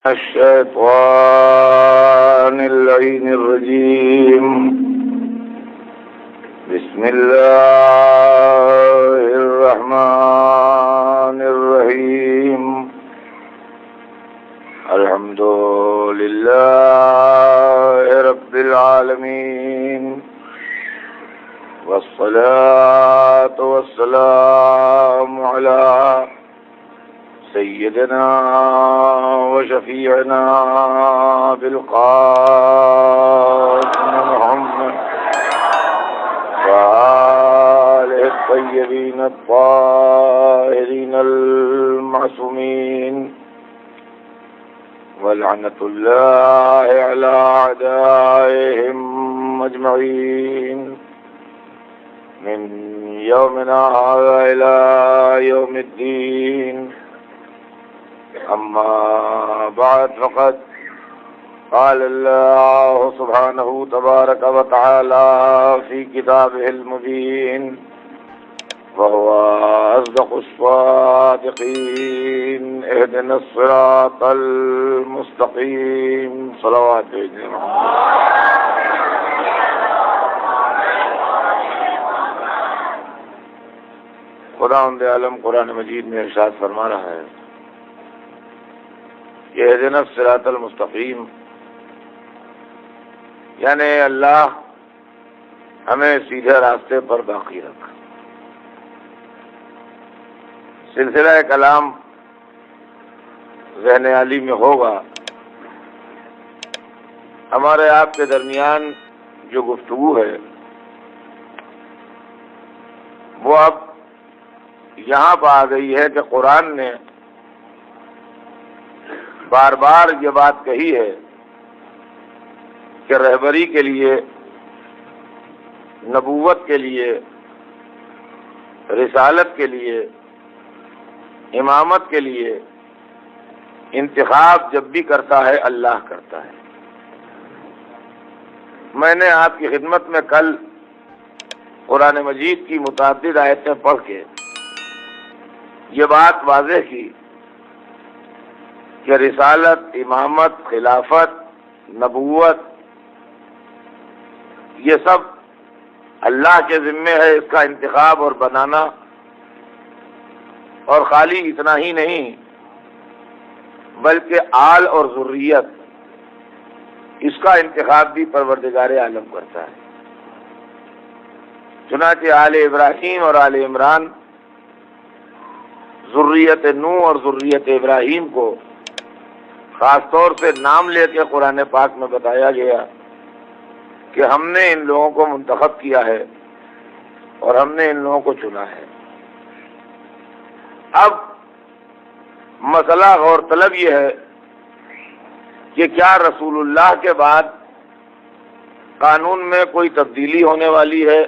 الشيطان اللعين الرجيم. بسم الله الرحمن الرحيم. الحمد لله رب العالمين، والصلاة والسلام على سيدنا وشفيعنا بالقاسم محمد وآله الطيبين الطاهرين المعصومين، ولعنة الله على أعدائهم أجمعين من يومنا هذا إلى يوم الدين. أما بعد، فقد قال الله سبحانه تبارك وتعالى في كتابه المبين، وهو أصدق الصادقين: اهدنا الصراط المستقيم. صلوات خداوند عالم قرآن مجید میں ارشاد فرما رہا ہے کہ اہدنا الصراط المستقیم، یعنی اللہ ہمیں سیدھے راستے پر باقی رکھ. سلسلہ کلام ذہن علی میں ہوگا. ہمارے آپ کے درمیان جو گفتگو ہے وہ اب یہاں پہ آ گئی ہے کہ قرآن نے بار بار یہ بات کہی ہے کہ رہبری کے لیے، نبوت کے لیے، رسالت کے لیے، امامت کے لیے انتخاب جب بھی کرتا ہے اللہ کرتا ہے. میں نے آپ کی خدمت میں کل قرآن مجید کی متعدد آیتیں پڑھ کے یہ بات واضح کی کہ رسالت، امامت، خلافت، نبوت یہ سب اللہ کے ذمے ہے، اس کا انتخاب اور بنانا. اور خالی اتنا ہی نہیں بلکہ آل اور ذریت، اس کا انتخاب بھی پروردگار عالم کرتا ہے. چنانچہ آل ابراہیم اور آل عمران، ذریت نوح اور ذریت ابراہیم کو خاص طور سے نام لے کے قرآن پاک میں بتایا گیا کہ ہم نے ان لوگوں کو منتخب کیا ہے اور ہم نے ان لوگوں کو چنا ہے. اب مسئلہ غور طلب یہ ہے کہ کیا رسول اللہ کے بعد قانون میں کوئی تبدیلی ہونے والی ہے؟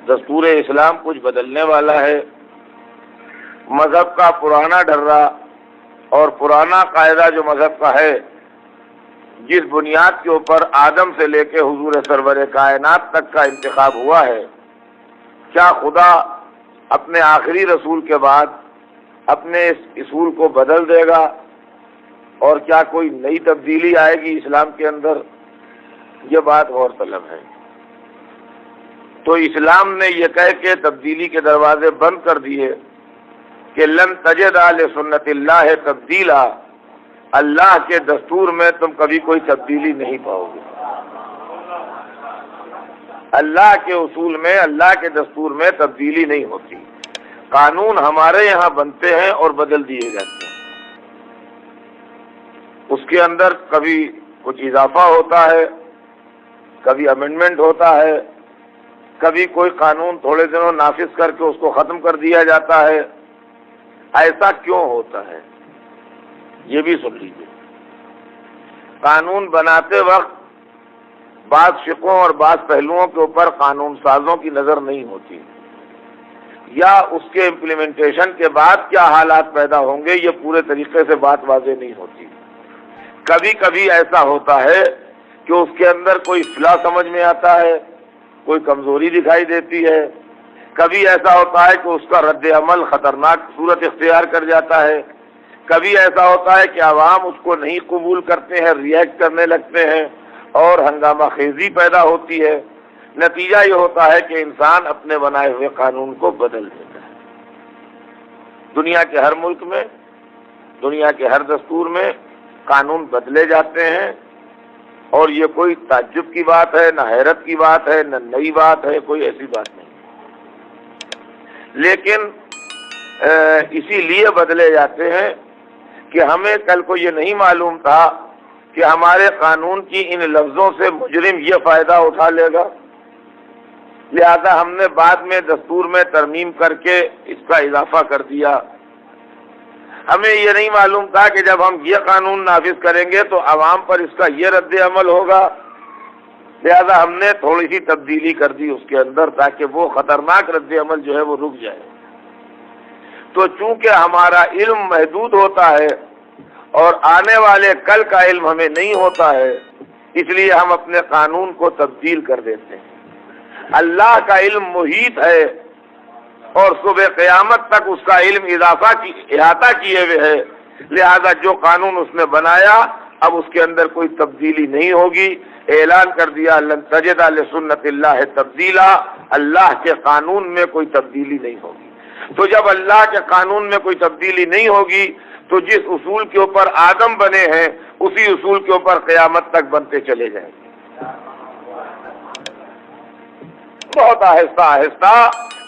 دستور اسلام کچھ بدلنے والا ہے؟ مذہب کا پرانا ڈرہ اور پرانا قاعدہ جو مذہب کا ہے، جس بنیاد کے اوپر آدم سے لے کے حضور سرور کائنات تک کا انتخاب ہوا ہے، کیا خدا اپنے آخری رسول کے بعد اپنے اس اصول کو بدل دے گا اور کیا کوئی نئی تبدیلی آئے گی اسلام کے اندر؟ یہ بات غور طلب ہے. تو اسلام نے یہ کہہ کے تبدیلی کے دروازے بند کر دیے کہ لن تجد لسنت اللہ تبدیلا، اللہ کے دستور میں تم کبھی کوئی تبدیلی نہیں پاؤ گے. اللہ کے اصول میں، اللہ کے دستور میں تبدیلی نہیں ہوتی. قانون ہمارے یہاں بنتے ہیں اور بدل دیے جاتے ہیں. اس کے اندر کبھی کچھ اضافہ ہوتا ہے، کبھی امینڈمنٹ ہوتا ہے، کبھی کوئی قانون تھوڑے دنوں نافذ کر کے اس کو ختم کر دیا جاتا ہے. ایسا کیوں ہوتا ہے یہ بھی سن لیجیے. قانون بناتے وقت بعض فقہوں اور بعض پہلوؤں کے اوپر قانون سازوں کی نظر نہیں ہوتی، یا اس کے امپلیمنٹیشن کے بعد کیا حالات پیدا ہوں گے یہ پورے طریقے سے بات واضح نہیں ہوتی. کبھی کبھی ایسا ہوتا ہے کہ اس کے اندر کوئی فلاح سمجھ میں آتا ہے، کوئی کمزوری دکھائی دیتی ہے. کبھی ایسا ہوتا ہے کہ اس کا رد عمل خطرناک صورت اختیار کر جاتا ہے. کبھی ایسا ہوتا ہے کہ عوام اس کو نہیں قبول کرتے ہیں، ریئیکٹ کرنے لگتے ہیں اور ہنگامہ خیزی پیدا ہوتی ہے۔ نتیجہ یہ ہوتا ہے کہ انسان اپنے بنائے ہوئے قانون کو بدل دیتا ہے۔ دنیا کے ہر ملک میں، دنیا کے ہر دستور میں قانون بدلے جاتے ہیں، اور یہ کوئی تعجب کی بات ہے، نہ حیرت کی بات ہے، نہ نئی بات ہے، کوئی ایسی بات نہیں۔ لیکن اسی لیے بدلے جاتے ہیں کہ ہمیں کل کو یہ نہیں معلوم تھا کہ ہمارے قانون کی ان لفظوں سے مجرم یہ فائدہ اٹھا لے گا، لہذا ہم نے بعد میں دستور میں ترمیم کر کے اس کا اضافہ کر دیا۔ ہمیں یہ نہیں معلوم تھا کہ جب ہم یہ قانون نافذ کریں گے تو عوام پر اس کا یہ رد عمل ہوگا، لہذا ہم نے تھوڑی سی تبدیلی کر دی اس کے اندر تاکہ وہ خطرناک رد عمل جو ہے وہ رک جائے۔ تو چونکہ ہمارا علم محدود ہوتا ہے اور آنے والے کل کا علم ہمیں نہیں ہوتا ہے، اس لیے ہم اپنے قانون کو تبدیل کر دیتے ہیں۔ اللہ کا علم محیط ہے اور صبح قیامت تک اس کا علم احاطہ کیے ہوئے ہے، لہذا جو قانون اس نے بنایا اب اس کے اندر کوئی تبدیلی نہیں ہوگی۔ اعلان کر دیا لن تجد لسنت اللہ تبدیلا، اللہ کے قانون میں کوئی تبدیلی نہیں ہوگی۔ تو جب اللہ کے قانون میں کوئی تبدیلی نہیں ہوگی تو جس اصول کے اوپر آدم بنے ہیں اسی اصول کے اوپر قیامت تک بنتے چلے جائیں گے۔ بہت آہستہ آہستہ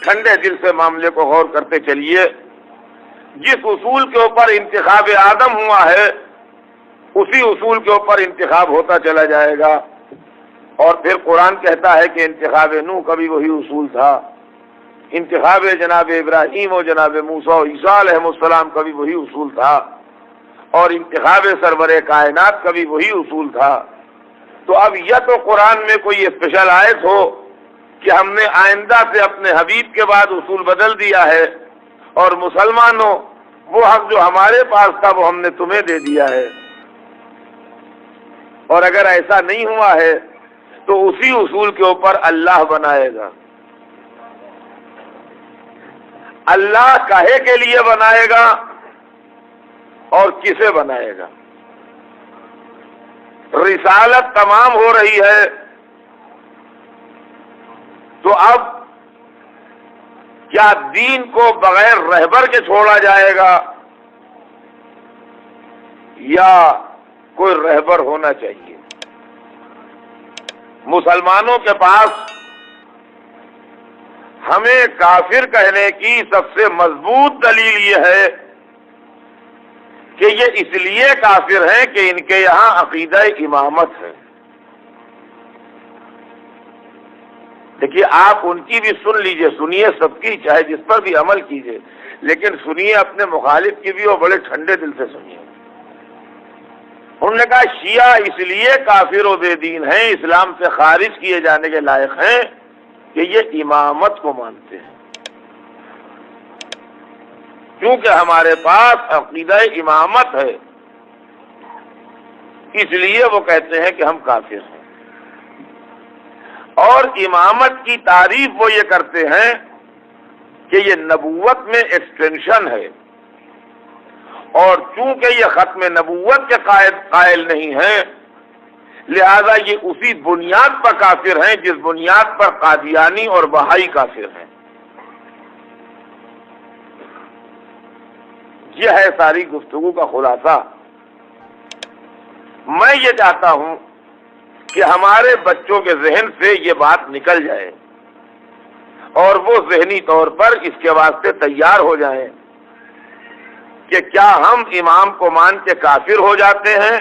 ٹھنڈے دل سے معاملے کو غور کرتے چلیے۔ جس اصول کے اوپر انتخاب آدم ہوا ہے اسی اصول کے اوپر انتخاب ہوتا چلا جائے گا، اور پھر قرآن کہتا ہے کہ انتخاب نوح کا بھی وہی اصول تھا، انتخاب جناب ابراہیم اور جناب موسیٰ اور عیسیٰ علیہ السلام کا بھی وہی اصول تھا، اور انتخاب سرور کائنات کا بھی وہی اصول تھا۔ تو اب یہ تو قرآن میں کوئی اسپیشل آیت ہو کہ ہم نے آئندہ سے اپنے حبیب کے بعد اصول بدل دیا ہے، اور مسلمانوں وہ حق جو ہمارے پاس تھا وہ ہم نے تمہیں دے دیا ہے۔ اور اگر ایسا نہیں ہوا ہے تو اسی اصول کے اوپر اللہ بنائے گا۔ اللہ کہے کے لیے بنائے گا اور کسے بنائے گا؟ رسالت تمام ہو رہی ہے تو اب کیا دین کو بغیر رہبر کے چھوڑا جائے گا یا کوئی رہبر ہونا چاہیے؟ مسلمانوں کے پاس ہمیں کافر کہنے کی سب سے مضبوط دلیل یہ ہے کہ یہ اس لیے کافر ہیں کہ ان کے یہاں عقیدہ امامت ہے۔ دیکھیے آپ ان کی بھی سن لیجئے، سنیے سب کی، چاہے جس پر بھی عمل کیجئے، لیکن سنیے اپنے مخالف کی بھی اور بڑے ٹھنڈے دل سے سنیے۔ انہوں نے کہا شیعہ اس لیے کافر و بے دین ہیں، اسلام سے خارج کیے جانے کے لائق ہیں کہ یہ امامت کو مانتے ہیں۔ کیونکہ ہمارے پاس عقیدہ امامت ہے اس لیے وہ کہتے ہیں کہ ہم کافر ہیں۔ اور امامت کی تعریف وہ یہ کرتے ہیں کہ یہ نبوت میں ایکسٹینشن ہے، اور چونکہ یہ ختم نبوت کے قائل نہیں ہیں لہذا یہ اسی بنیاد پر کافر ہیں جس بنیاد پر قادیانی اور بہائی کافر ہیں۔ یہ ہے ساری گفتگو کا خلاصہ۔ میں یہ چاہتا ہوں کہ ہمارے بچوں کے ذہن سے یہ بات نکل جائے اور وہ ذہنی طور پر اس کے واسطے تیار ہو جائیں کہ کیا ہم امام کو مان کے کافر ہو جاتے ہیں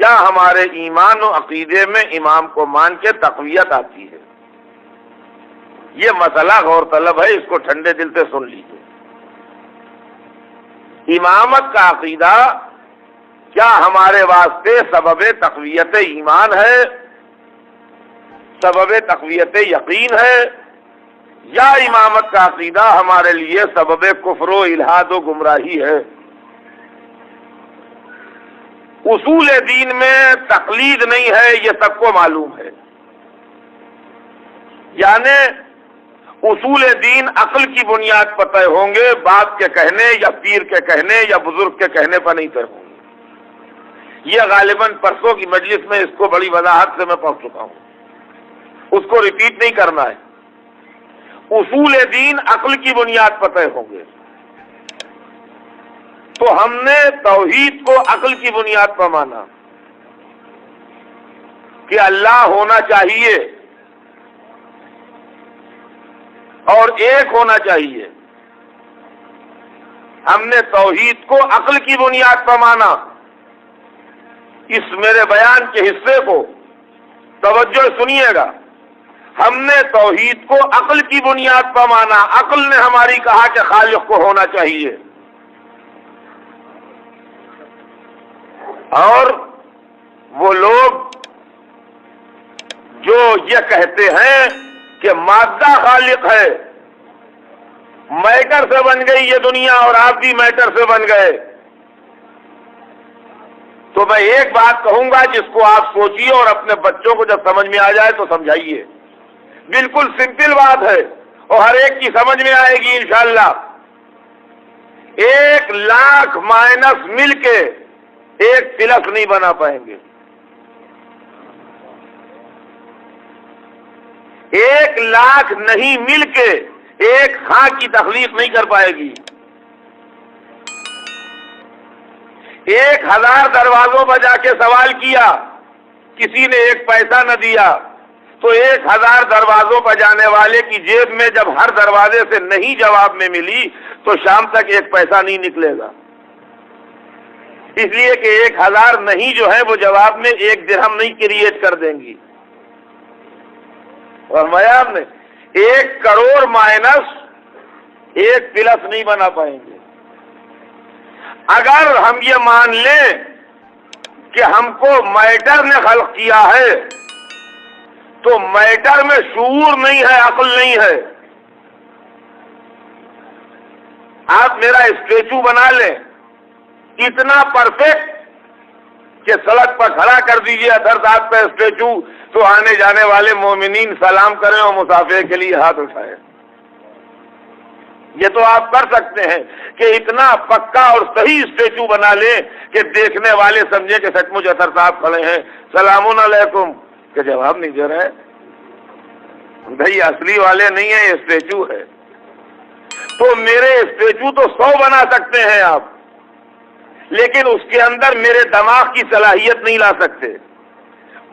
یا ہمارے ایمان و عقیدے میں امام کو مان کے تقویت آتی ہے۔ یہ مسئلہ غور طلب ہے، اس کو ٹھنڈے دل سے سن لیجیے۔ امامت کا عقیدہ کیا ہمارے واسطے سبب تقویت ایمان ہے، سبب تقویت یقین ہے، یا امامت کا عقیدہ ہمارے لیے سبب کفر و الحاد و گمراہی ہے؟ اصول دین میں تقلید نہیں ہے، یہ سب کو معلوم ہے۔ یعنی اصول دین عقل کی بنیاد پر طے ہوں گے، باپ کے کہنے یا پیر کے کہنے یا بزرگ کے کہنے پر نہیں طے ہوں گے۔ یہ غالباً پرسوں کی مجلس میں اس کو بڑی وضاحت سے میں پڑھ چکا ہوں، اس کو ریپیٹ نہیں کرنا ہے۔ اصول دین عقل کی بنیاد پر طے ہوں گے، تو ہم نے توحید کو عقل کی بنیاد پر مانا کہ اللہ ہونا چاہیے اور ایک ہونا چاہیے۔ ہم نے توحید کو عقل کی بنیاد پر مانا۔ اس میرے بیان کے حصے کو توجہ سنیے گا۔ ہم نے توحید کو عقل کی بنیاد پر مانا۔ عقل نے ہماری کہا کہ خالق کو ہونا چاہیے، اور وہ لوگ جو یہ کہتے ہیں کہ مادہ خالق ہے، میٹر سے بن گئی یہ دنیا اور آپ بھی میٹر سے بن گئے، تو میں ایک بات کہوں گا جس کو آپ سوچیے اور اپنے بچوں کو جب سمجھ میں آ جائے تو سمجھائیے۔ بالکل سمپل بات ہے اور ہر ایک کی سمجھ میں آئے گی انشاءاللہ۔ 1,00,000 مائنس مل کے 1 پلس نہیں بنا پائیں گے۔ 1,00,000 نہیں مل کے 1 خاں کی تخلیق نہیں کر پائے گی۔ 1,000 دروازوں پر جا کے سوال کیا، کسی نے 1 پیسہ نہ دیا، تو 1,000 دروازوں پر جانے والے کی جیب میں جب ہر دروازے سے نہیں جواب میں ملی تو شام تک 1 پیسہ نہیں نکلے گا، اس لیے کہ 1,000 نہیں جو ہے وہ جواب میں 1 درہم نہیں کریٹ کر دیں گی۔ اور میام نے 1 کروڑ مائنس 1 پلس نہیں بنا پائیں گے۔ اگر ہم یہ مان لیں کہ ہم کو میٹر نے خلق کیا ہے تو میٹر میں شعور نہیں ہے، عقل نہیں ہے۔ آپ میرا اسٹیچو بنا لیں اتنا پرفیکٹ کہ سڑک پر کھڑا کر دیجئے ادھر صاحب کا اسٹیچو تو آنے جانے والے مومنین سلام کریں اور مسافر کے لیے ہاتھ اٹھائیں۔ یہ تو آپ کر سکتے ہیں کہ اتنا پکا اور صحیح اسٹیچو بنا لیں کہ دیکھنے والے سمجھے کہ سچ مچ اثر صاحب کھڑے ہیں، سلام علیکم، کہ جواب نہیں دے رہے بھائی اصلی والے نہیں ہیں، یہ اسٹیچو ہے۔ تو میرے اسٹیچو تو 100 بنا سکتے ہیں آپ، لیکن اس کے اندر میرے دماغ کی صلاحیت نہیں لا سکتے۔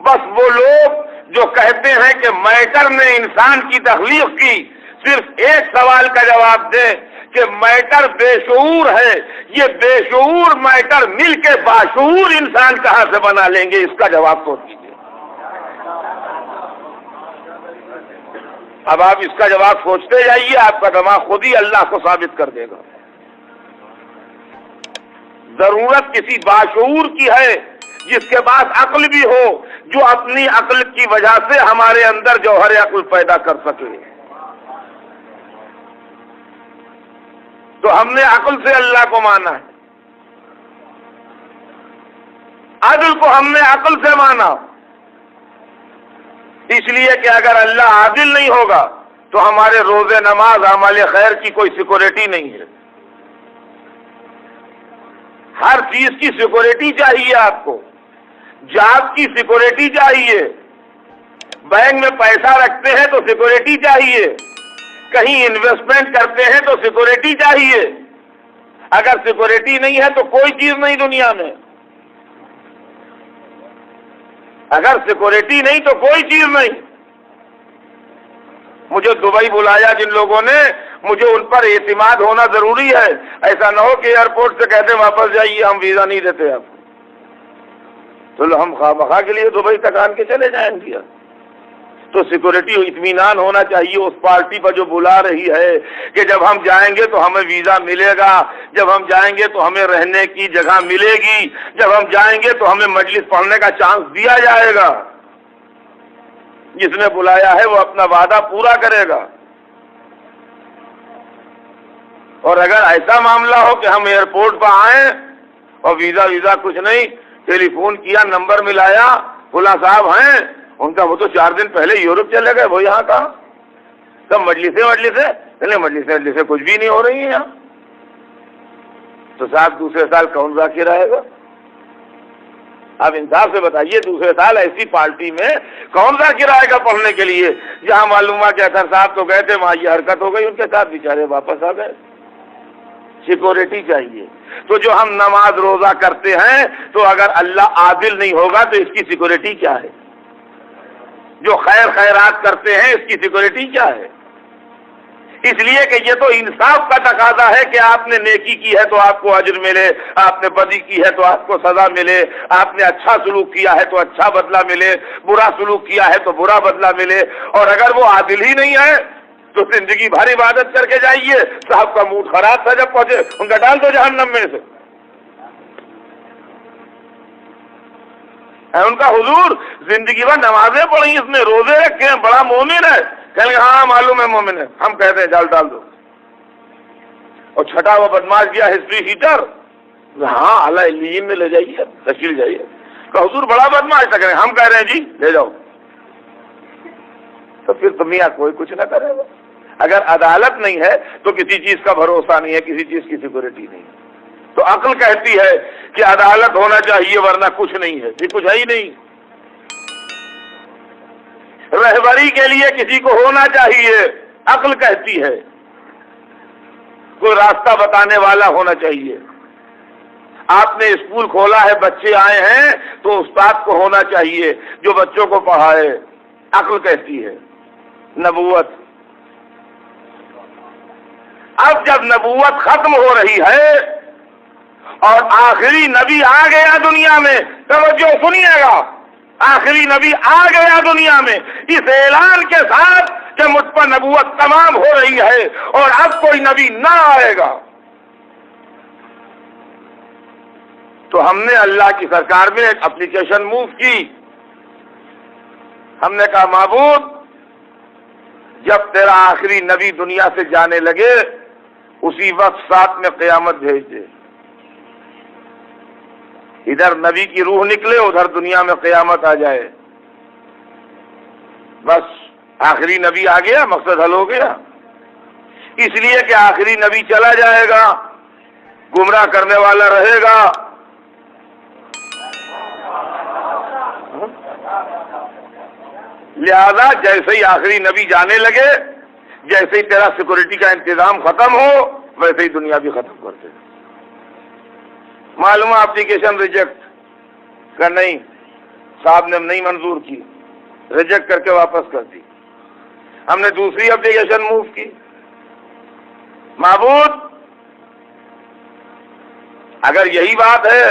بس وہ لوگ جو کہتے ہیں کہ میٹر نے انسان کی تخلیق کی، صرف ایک سوال کا جواب دیں کہ میٹر بے شعور ہے، یہ بے شعور میٹر مل کے باشعور انسان کہاں سے بنا لیں گے؟ اس کا جواب تو دیجیے۔ اب آپ اس کا جواب سوچتے جائیے، آپ کا دماغ خود ہی اللہ کو ثابت کر دے گا۔ ضرورت کسی باشعور کی ہے جس کے پاس عقل بھی ہو، جو اپنی عقل کی وجہ سے ہمارے اندر جوہر عقل پیدا کر سکے۔ تو ہم نے عقل سے اللہ کو مانا ہے، عدل کو ہم نے عقل سے مانا، اس لیے کہ اگر اللہ عادل نہیں ہوگا تو ہمارے روزے نماز اعمال خیر کی کوئی سیکورٹی نہیں ہے۔ ہر چیز کی سیکورٹی چاہیے آپ کو، جاب کی سیکورٹی چاہیے، بینک میں پیسہ رکھتے ہیں تو سیکورٹی چاہیے، کہیں انویسٹمنٹ کرتے ہیں تو سیکورٹی چاہیے۔ اگر سیکورٹی نہیں ہے تو کوئی چیز نہیں دنیا میں، اگر سیکورٹی نہیں تو کوئی چیز نہیں۔ مجھے دبئی بلایا جن لوگوں نے، مجھے ان پر اعتماد ہونا ضروری ہے، ایسا نہ ہو کہ ایئرپورٹ سے کہتے واپس جائیے ہم ویزا نہیں دیتے آپ، تو ہم خواہ کے لیے دبئی تک آن کے چلے جائیں گے۔ تو سیکورٹی اطمینان ہونا چاہیے اس پارٹی پر جو بلا رہی ہے کہ جب ہم جائیں گے تو ہمیں ویزا ملے گا، جب ہم جائیں گے تو ہمیں رہنے کی جگہ ملے گی، جب ہم جائیں گے تو ہمیں مجلس پڑھنے کا چانس دیا جائے گا۔ جس نے بلایا ہے وہ اپنا وعدہ پورا کرے گا۔ اور اگر ایسا معاملہ ہو کہ ہم ایئرپورٹ پر آئیں اور ویزا کچھ نہیں، ٹیلی فون کیا، نمبر ملایا، فلاں صاحب ہیں، ان کا وہ تو 4 دن پہلے یورپ چلے گئے، وہ یہاں کہاں؟ سب مجلسیں کچھ بھی نہیں ہو رہی ہیں یہاں، تو صاحب دوسرے سال کون ذاکر آئے گا؟ آپ انصاف سے بتائیے، دوسرے سال ایسی پارٹی میں کون ذاکر آئے گا پڑھنے کے لیے جہاں معلوم ہوا کہ اثر صاحب تو گئے تھے، وہاں یہ حرکت ہو گئی، ان کے ساتھ بیچارے واپس آ گئے۔ سیکورٹی چاہیے۔ تو جو ہم نماز روزہ کرتے ہیں تو اگر اللہ عادل نہیں ہوگا تو اس کی سیکورٹی کیا ہے؟ جو خیرات کرتے ہیں اس کی سیکورٹی کیا ہے؟ اس لیے کہ یہ تو انصاف کا تقاضا ہے کہ آپ نے نیکی کی ہے تو آپ کو اجر ملے، آپ نے بدی کی ہے تو آپ کو سزا ملے، آپ نے اچھا سلوک کیا ہے تو اچھا بدلہ ملے، برا سلوک کیا ہے تو برا بدلہ ملے۔ اور اگر وہ عادل ہی نہیں ہے تو زندگی بھر عبادت کر کے جائیے، صاحب کا موڈ خراب تھا جب پہنچے، ان کا ڈال دو جہنم میں سے۔ ان کا حضور زندگی بھر نمازیں پڑھی، اس نے روزے رکھے ہیں، بڑا مومن ہے، کہیں گے ہاں معلوم ہے مومن ہے، ہم کہتے ہیں ڈال دو۔ اور چھٹا ہوا بدماش گیا ہسٹری ہیٹر، ہاں اعلیٰ علیین میں لے جائیے، تشکیل جائیے، کہ حضور بڑا بدماش تھا، کہیں ہم کہہ رہے ہیں جی لے جاؤ۔ تو پھر تو میاں کوئی کچھ نہ کرے گا۔ اگر عدالت نہیں ہے تو کسی چیز کا بھروسہ نہیں ہے، کسی چیز کی سیکورٹی نہیں ہے۔ تو عقل کہتی ہے کہ عدالت ہونا چاہیے ورنہ کچھ نہیں ہے، کچھ ہے ہی نہیں۔ رہبری کے لیے کسی کو ہونا چاہیے، عقل کہتی ہے کوئی راستہ بتانے والا ہونا چاہیے۔ آپ نے اسکول کھولا ہے، بچے آئے ہیں تو استاد کو ہونا چاہیے جو بچوں کو پڑھائے، عقل کہتی ہے۔ نبوت، اب جب نبوت ختم ہو رہی ہے اور آخری نبی آ گیا دنیا میں، توجہ سنیے گا، آخری نبی آ گیا دنیا میں اس اعلان کے ساتھ کہ مجھ پر نبوت تمام ہو رہی ہے اور اب کوئی نبی نہ آئے گا، تو ہم نے اللہ کی سرکار میں ایک اپلیکیشن موو کی۔ ہم نے کہا معبود جب تیرا آخری نبی دنیا سے جانے لگے اسی وقت ساتھ میں قیامت بھیج دے، ادھر نبی کی روح نکلے، ادھر دنیا میں قیامت آ جائے، بس آخری نبی آ گیا، مقصد حل ہو گیا۔ اس لیے کہ آخری نبی چلا جائے گا، گمراہ کرنے والا رہے گا۔ لہذا جیسے ہی آخری نبی جانے لگے، جیسے ہی تیرا سیکورٹی کا انتظام ختم ہو، ویسے ہی دنیا بھی ختم کر دے۔ معلوم اپلیکیشن ریجیکٹ کا نہیں، صاحب نے نہیں منظور کی، ریجیکٹ کر کے واپس کر دی۔ ہم نے دوسری اپلیکیشن موو کی۔ معبود اگر یہی بات ہے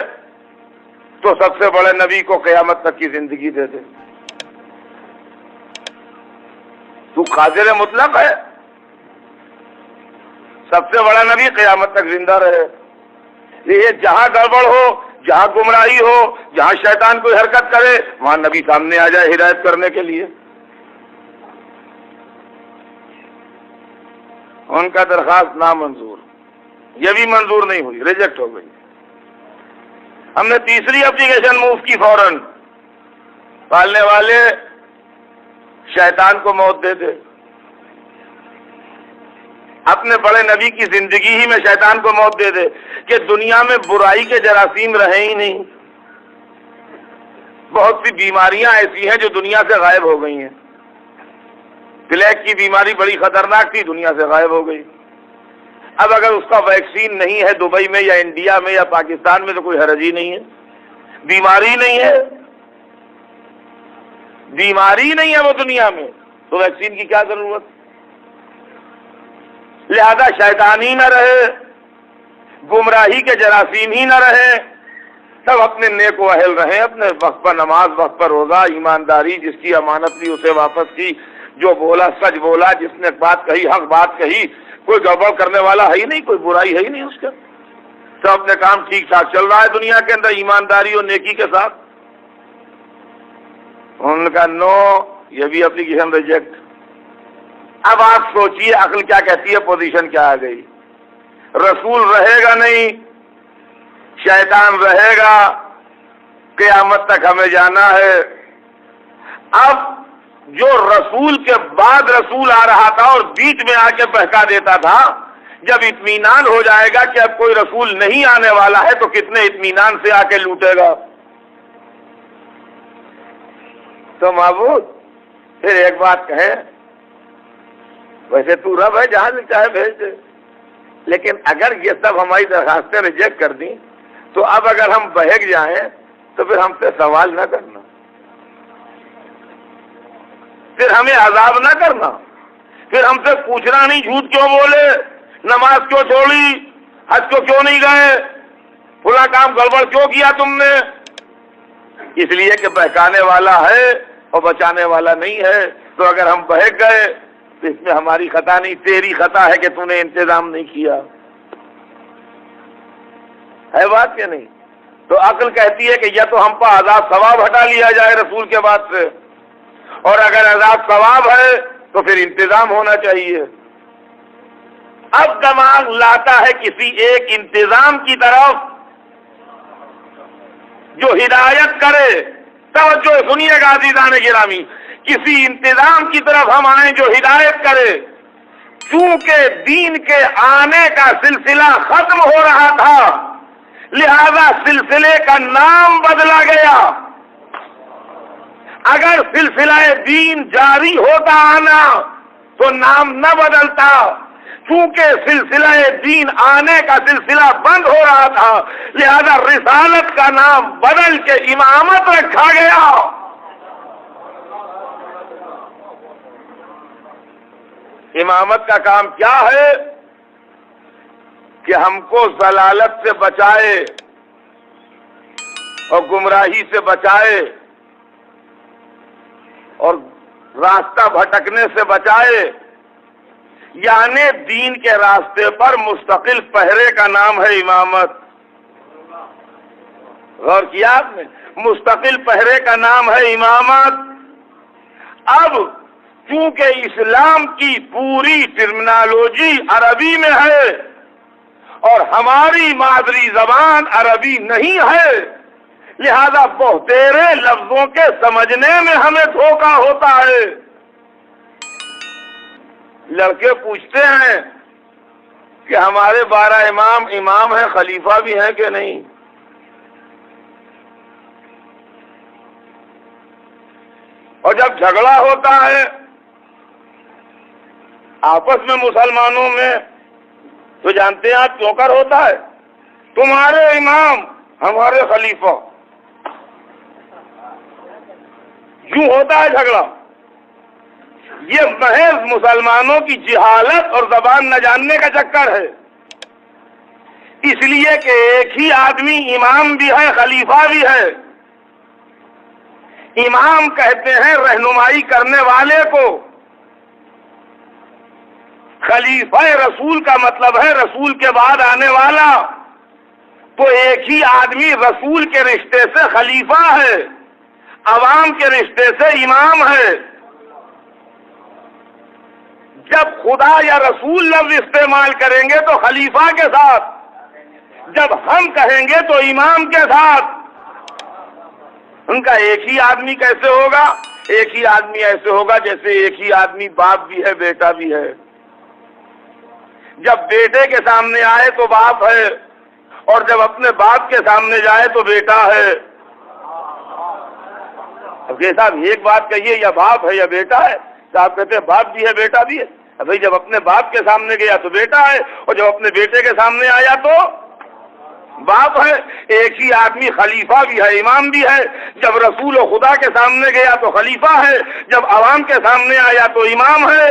تو سب سے بڑے نبی کو قیامت تک کی زندگی دے دے، تو قادر مطلق ہے، سب سے بڑا نبی قیامت تک زندہ رہے۔ یہ جہاں گڑبڑ ہو، جہاں گمراہی ہو، جہاں شیطان کوئی حرکت کرے، وہاں نبی سامنے آ جائے ہدایت کرنے کے لیے۔ ان کا درخواست نامنظور، یہ بھی منظور نہیں ہوئی، ریجیکٹ ہو گئی۔ ہم نے تیسری اپلیکیشن موو کی، فوراً پالنے والے شیطان کو موت دے دے، اپنے بڑے نبی کی زندگی ہی میں شیطان کو موت دے دے کہ دنیا میں برائی کے جراثیم رہے ہی نہیں۔ بہت سی بیماریاں ایسی ہیں جو دنیا سے غائب ہو گئی ہیں۔ پلیگ کی بیماری بڑی خطرناک تھی، دنیا سے غائب ہو گئی۔ اب اگر اس کا ویکسین نہیں ہے دبئی میں یا انڈیا میں یا پاکستان میں تو کوئی حرج ہی نہیں ہے، بیماری نہیں ہے، بیماری نہیں ہے وہ دنیا میں، تو ویکسین کی کیا ضرورت؟ لہذا شیطان ہی نہ رہے، گمراہی کے جراثیم ہی نہ رہے، سب اپنے نیک و اہل رہیں، اپنے وقت پر نماز، وقت پر روزہ، ایمانداری، جس کی امانت لی اسے واپس کی، جو بولا سچ بولا، جس نے بات کہی حق بات کہی، کوئی گڑبڑ کرنے والا ہے ہی نہیں، کوئی برائی ہے ہی نہیں اس کا، سب اپنے کام ٹھیک ٹھاک چل رہا ہے دنیا کے اندر ایمانداری اور نیکی کے ساتھ۔ ان کا نو، یہ بھی اپلیکیشن ریجیکٹ۔ اب آپ سوچئے عقل کیا کہتی ہے، پوزیشن کیا آ گئی۔ رسول رہے گا نہیں، شیطان رہے گا، قیامت تک ہمیں جانا ہے۔ اب جو رسول کے بعد رسول آ رہا تھا اور بیچ میں آ کے بہکا دیتا تھا، جب اطمینان ہو جائے گا کہ اب کوئی رسول نہیں آنے والا ہے تو کتنے اطمینان سے آ کے لوٹے گا۔ تو معبود پھر ایک بات کہے، ویسے تو رب ہے، جہاں سے چاہے بھیج دے، لیکن اگر یہ سب ہماری درخواستیں ریجیکٹ کر دیں تو اب اگر ہم بہک جائیں تو پھر ہم سے سوال نہ کرنا، پھر ہمیں عذاب نہ کرنا، پھر ہم سے پوچھنا نہیں جھوٹ کیوں بولے، نماز کیوں چھوڑی، حج کو کیوں نہیں گئے، فلاں کام گڑبڑ کیوں کیا تم نے۔ اس لیے کہ بہکانے والا ہے اور بچانے والا نہیں ہے، تو اگر ہم بہک گئے تو اس میں ہماری خطا نہیں، تیری خطا ہے کہ تو نے انتظام نہیں کیا۔ ہے بات کہ نہیں؟ تو عقل کہتی ہے کہ یا تو ہم پر عذاب ثواب ہٹا لیا جائے رسول کے بعد سے، اور اگر عذاب ثواب ہے تو پھر انتظام ہونا چاہیے۔ اب دماغ لاتا ہے کسی ایک انتظام کی طرف جو ہدایت کرے۔ توجہ سنیے گا عزیزان گرامی، کسی انتظام کی طرف ہم آئیں جو ہدایت کرے۔ چونکہ دین کے آنے کا سلسلہ ختم ہو رہا تھا، لہذا سلسلے کا نام بدلا گیا۔ اگر سلسلہ دین جاری ہوتا آنا تو نام نہ بدلتا، چونکہ سلسلہ دین آنے کا سلسلہ بند ہو رہا تھا، لہذا رسالت کا نام بدل کے امامت رکھا گیا۔ امامت کا کام کیا ہے؟ کہ ہم کو ضلالت سے بچائے اور گمراہی سے بچائے اور راستہ بھٹکنے سے بچائے، یعنی دین کے راستے پر مستقل پہرے کا نام ہے امامت۔ غور کیا آپ نے؟ مستقل پہرے کا نام ہے امامت۔ اب چونکہ اسلام کی پوری ٹرمنالوجی عربی میں ہے اور ہماری مادری زبان عربی نہیں ہے، لہذا بہتیرے لفظوں کے سمجھنے میں ہمیں دھوکہ ہوتا ہے۔ لڑکے پوچھتے ہیں کہ ہمارے 12 امام ہیں، خلیفہ بھی ہیں کہ نہیں؟ اور جب جھگڑا ہوتا ہے آپس میں مسلمانوں میں تو جانتے ہیں آپ کیوں کر ہوتا ہے؟ تمہارے امام ہمارے خلیفہ، یوں ہوتا ہے جھگڑا۔ یہ محض مسلمانوں کی جہالت اور زبان نہ جاننے کا چکر ہے، اس لیے کہ ایک ہی آدمی امام بھی ہے خلیفہ بھی ہے۔ امام کہتے ہیں رہنمائی کرنے والے کو، خلیفہ رسول کا مطلب ہے رسول کے بعد آنے والا۔ تو ایک ہی آدمی رسول کے رشتے سے خلیفہ ہے، عوام کے رشتے سے امام ہے۔ جب خدا یا رسول لفظ استعمال کریں گے تو خلیفہ کے ساتھ، جب ہم کہیں گے تو امام کے ساتھ۔ ان کا ایک ہی آدمی کیسے ہوگا؟ ایک ہی آدمی ایسے ہوگا جیسے ایک ہی آدمی باپ بھی ہے بیٹا بھی ہے۔ جب بیٹے کے سامنے آئے تو باپ ہے، اور جب اپنے باپ کے سامنے جائے تو بیٹا ہے۔ اب یہ صاحب ایک بات کہیے، یا باپ ہے یا بیٹا ہے؟ تو آپ کہتے ہیں باپ بھی ہے بیٹا بھی ہے۔ بھائی جب اپنے باپ کے سامنے گیا تو بیٹا ہے، اور جب اپنے بیٹے کے سامنے آیا تو باپ ہے۔ ایک ہی آدمی خلیفہ بھی ہے امام بھی ہے۔ جب رسول و خدا کے سامنے گیا تو خلیفہ ہے، جب عوام کے سامنے آیا تو امام ہے۔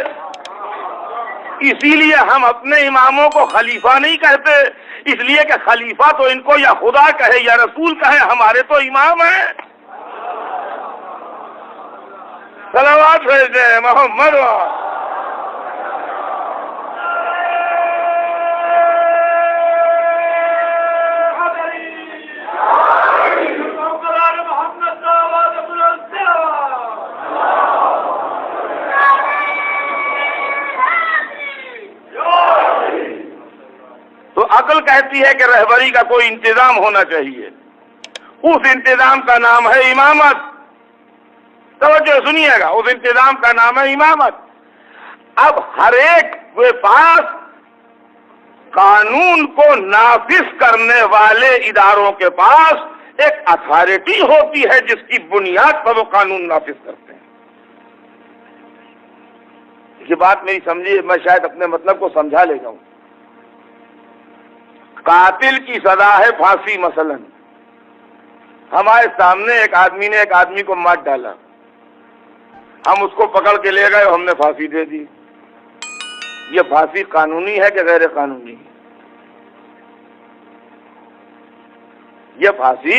اسی لیے ہم اپنے اماموں کو خلیفہ نہیں کہتے، اس لیے کہ خلیفہ تو ان کو یا خدا کہے یا رسول کہے، ہمارے تو امام ہیں۔ صلوات بھیج دیں محمد۔ تو عقل کہتی ہے کہ رہبری کا کوئی انتظام ہونا چاہیے، اس انتظام کا نام ہے امامت۔ توجہ سنیے گا، اس انتظام کا نام ہے امامت۔ اب ہر ایک کے پاس قانون کو نافذ کرنے والے اداروں کے پاس ایک اتھارٹی ہوتی ہے جس کی بنیاد پر وہ قانون نافذ کرتے ہیں۔ یہ بات میری سمجھیے، میں شاید اپنے مطلب کو سمجھا لے جاؤں۔ قاتل کی سزا ہے پھانسی مثلا، ہمارے سامنے ایک آدمی نے ایک آدمی کو مار ڈالا، ہم اس کو پکڑ کے لے گئے اور ہم نے پھانسی دے دی، یہ پھانسی قانونی ہے کہ غیر قانونی؟ یہ پھانسی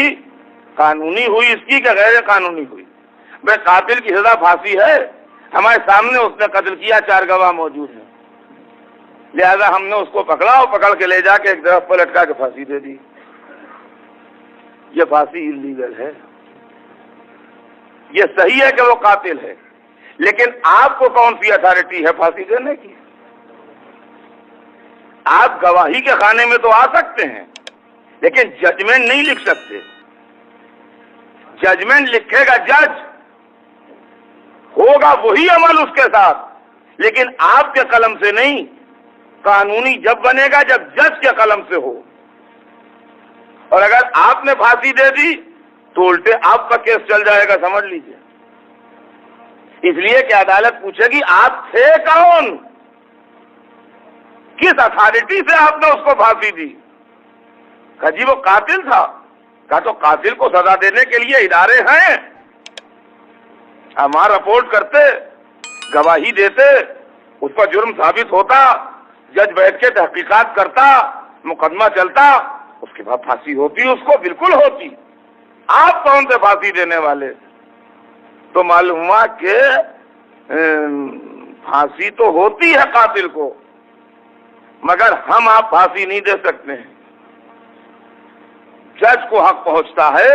قانونی ہوئی اس کی کہ غیر قانونی ہوئی؟ بھائی قاتل کی سزا پھانسی ہے، ہمارے سامنے اس نے قتل کیا، 4 گواہ موجود ہیں، لہذا ہم نے اس کو پکڑا اور پکڑ کے لے جا کے ایک درخت پر لٹکا کے پھانسی دے دی، یہ پھانسی انلیگل ہے۔ یہ صحیح ہے کہ وہ قاتل ہے، لیکن آپ کو کون سی اتھارٹی ہے پھانسی دینے کی؟ آپ گواہی کے خانے میں تو آ سکتے ہیں لیکن ججمنٹ نہیں لکھ سکتے۔ ججمنٹ لکھے گا جج، ہوگا وہی عمل اس کے ساتھ، لیکن آپ کے قلم سے نہیں۔ قانونی جب بنے گا جب جج کے قلم سے ہو، اور اگر آپ نے پھانسی دے دی تو الٹے آپ کا کیس چل جائے گا، سمجھ لیجئے۔ اس لیے کہ عدالت پوچھے گی آپ تھے کون، کس اتھارٹی سے آپ نے اس کو پھانسی دی؟ کہا جی وہ قاتل تھا۔ کہا تو قاتل کو سزا دینے کے لیے ادارے ہیں، ہمارا رپورٹ کرتے، گواہی دیتے، اس کا جرم ثابت ہوتا، جج بیٹھ کے تحقیقات کرتا، مقدمہ چلتا، اس کے بعد پھانسی ہوتی، اس کو بالکل ہوتی۔ آپ کون سے پھانسی دینے والے؟ تو معلوم ہوا کہ پھانسی تو ہوتی ہے قاتل کو، مگر ہم آپ پھانسی نہیں دے سکتے ہیں۔ جج کو حق پہنچتا ہے،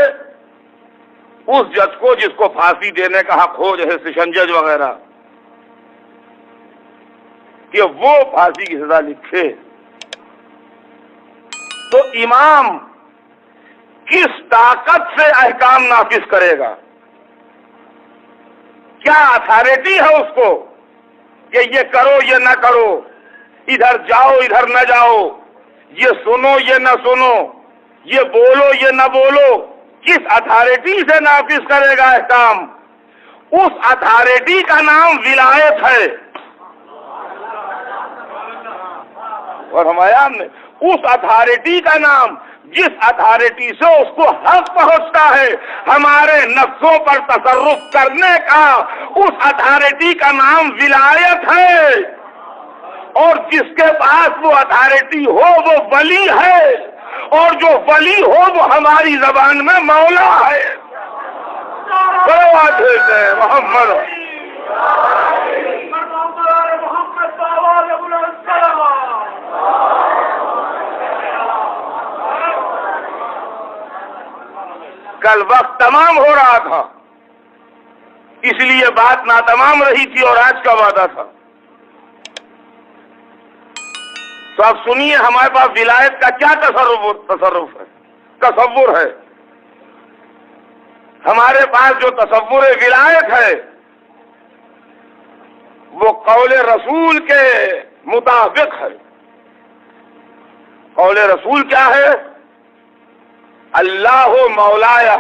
اس جج کو جس کو پھانسی دینے کا حق ہو، جیسے سیشن جج وغیرہ، کہ وہ پھانسی کی سزا لکھے۔ تو امام کس طاقت سے احکام نافذ کرے گا؟ کیا اتھارٹی ہے اس کو کہ یہ کرو یہ نہ کرو، ادھر جاؤ ادھر نہ جاؤ، یہ سنو یہ نہ سنو، یہ بولو یہ نہ بولو؟ کس اتھارٹی سے نافذ کرے گا احکام؟ اس اتھارٹی کا نام ولایت ہے۔ اور ہمارے نے اس اتھارٹی کا نام، جس اتھارٹی سے اس کو حق پہنچتا ہے ہمارے نفسوں پر تصرف کرنے کا، اس اتھارٹی کا نام ولایت ہے۔ اور جس کے پاس وہ اتھارٹی ہو وہ ولی ہے، اور جو ولی ہو وہ ہماری زبان میں مولا ہے۔ محمد کل وقت تمام ہو رہا تھا، اس لیے بات ناتمام رہی تھی اور آج کا وعدہ تھا۔ تو اب سنیے ہمارے پاس ولایت کا کیا تصور ہے۔ ہمارے پاس جو تصور ولایت ہے وہ قول رسول کے مطابق ہے۔ قول رسول کیا ہے؟ اللہ مولایا،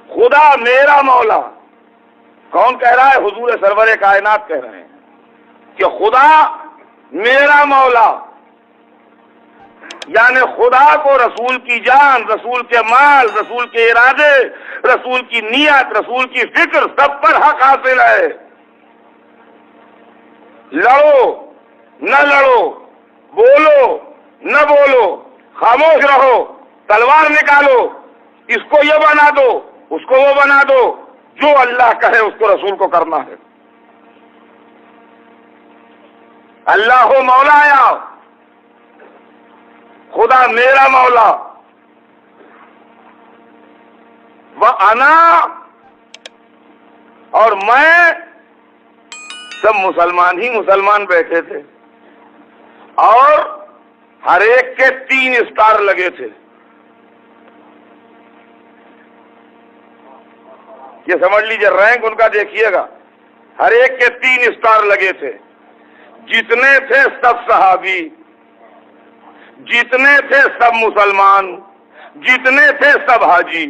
خدا میرا مولا۔ کون کہہ رہا ہے؟ حضور سرور کائنات کہہ رہے ہیں کہ خدا میرا مولا، یعنی خدا کو رسول کی جان، رسول کے مال، رسول کے ارادے، رسول کی نیت، رسول کی فکر، سب پر حق حاصل ہے۔ لڑو نہ لڑو، بولو نہ بولو، خاموش رہو، تلوار نکالو، اس کو یہ بنا دو، اس کو وہ بنا دو، جو اللہ کہے اس کو رسول کو کرنا ہے۔ اللہ مولایا، خدا میرا مولا، وَأَنَا، اور میں، سب مسلمان ہی مسلمان بیٹھے تھے، اور ہر ایک کے 3 اسٹار لگے تھے۔ یہ سمجھ لیجیے رینک ان کا دیکھیے گا، ہر ایک کے 3 اسٹار لگے تھے، جتنے تھے سب صحابی، جتنے تھے سب مسلمان، جتنے تھے سب حاجی۔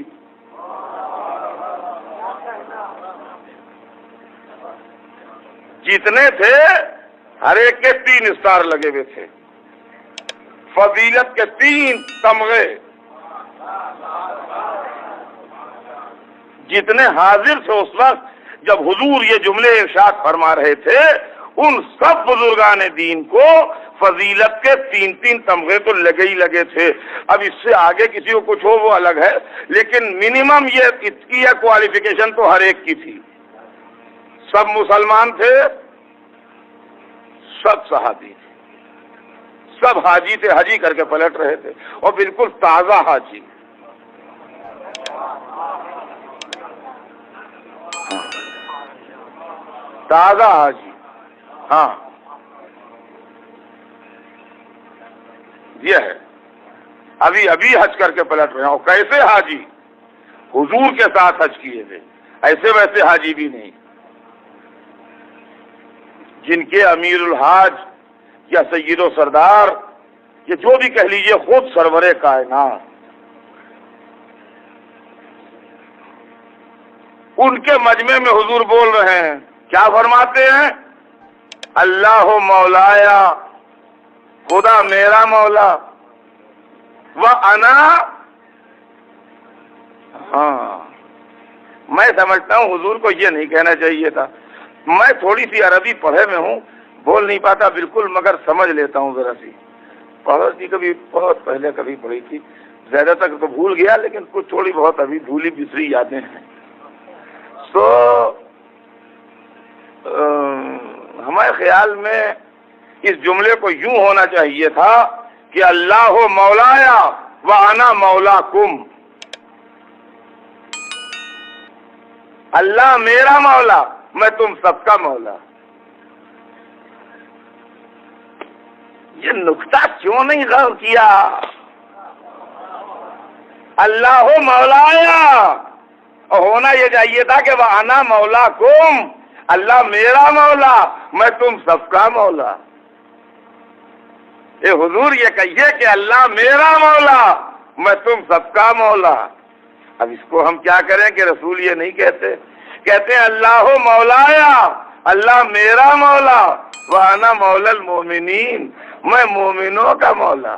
جتنے تھے ہر ایک کے 3 اسٹار لگے ہوئے تھے، فضیلت کے 3 تمغے۔ جتنے حاضر تھے اس وقت جب حضور یہ جملے ارشاد فرما رہے تھے، ان سب بزرگان دین کو فضیلت کے 3 تمغے تو لگے ہی لگے تھے۔ اب اس سے آگے کسی کو کچھ ہو وہ الگ ہے، لیکن منیمم یہ کوالیفیکیشن تو ہر ایک کی تھی۔ سب مسلمان تھے، سب صحابی تھے، سب حاجی تھے، حجی کر کے پلٹ رہے تھے، اور بالکل تازہ حاجی۔ تازہ حاجی، ہاں یہ ہے، ابھی حج کر کے پلٹ رہے ہیں۔ اور کیسے حاجی؟ حضور کے ساتھ حج کیے تھے، ایسے ویسے حاجی بھی نہیں، جن کے امیر الحاج یا سید و سردار، یہ جو بھی کہہ لیجئے، خود سرور کائنات، ان کے مجمع میں حضور بول رہے ہیں، کیا فرماتے ہیں؟ اللہ مولایا، خدا میرا مولا، وَأَنَا، ہاں میں سمجھتا ہوں حضور کو یہ نہیں کہنا چاہیے تھا۔ میں تھوڑی سی عربی پڑھے میں ہوں، بول نہیں پاتا بالکل، مگر سمجھ لیتا ہوں ذرا سی، پڑھا تھی کبھی بہت پہلے کبھی پڑھی تھی، زیادہ تک تو بھول گیا، لیکن کچھ تھوڑی بہت ابھی بھولی بسری یادیں ہیں۔ ہمارے خیال میں اس جملے کو یوں ہونا چاہیے تھا کہ اللہ مولایا وانا مولاکم، اللہ میرا مولا، میں تم سب کا مولا۔ یہ نقطہ کیوں نہیں غور کیا؟ اللہ مولایا، اور ہونا یہ چاہیے تھا کہ وانا مولاکم، اللہ میرا مولا، میں تم سب کا مولا۔ اے حضور یہ کہیے کہ اللہ میرا مولا، میں تم سب کا مولا۔ اب اس کو ہم کیا کریں کہ رسول یہ نہیں کہتے، کہتے ہیں اللہ مولایا، اللہ میرا مولا، وانا مولا المومنین، میں مومنوں کا مولا۔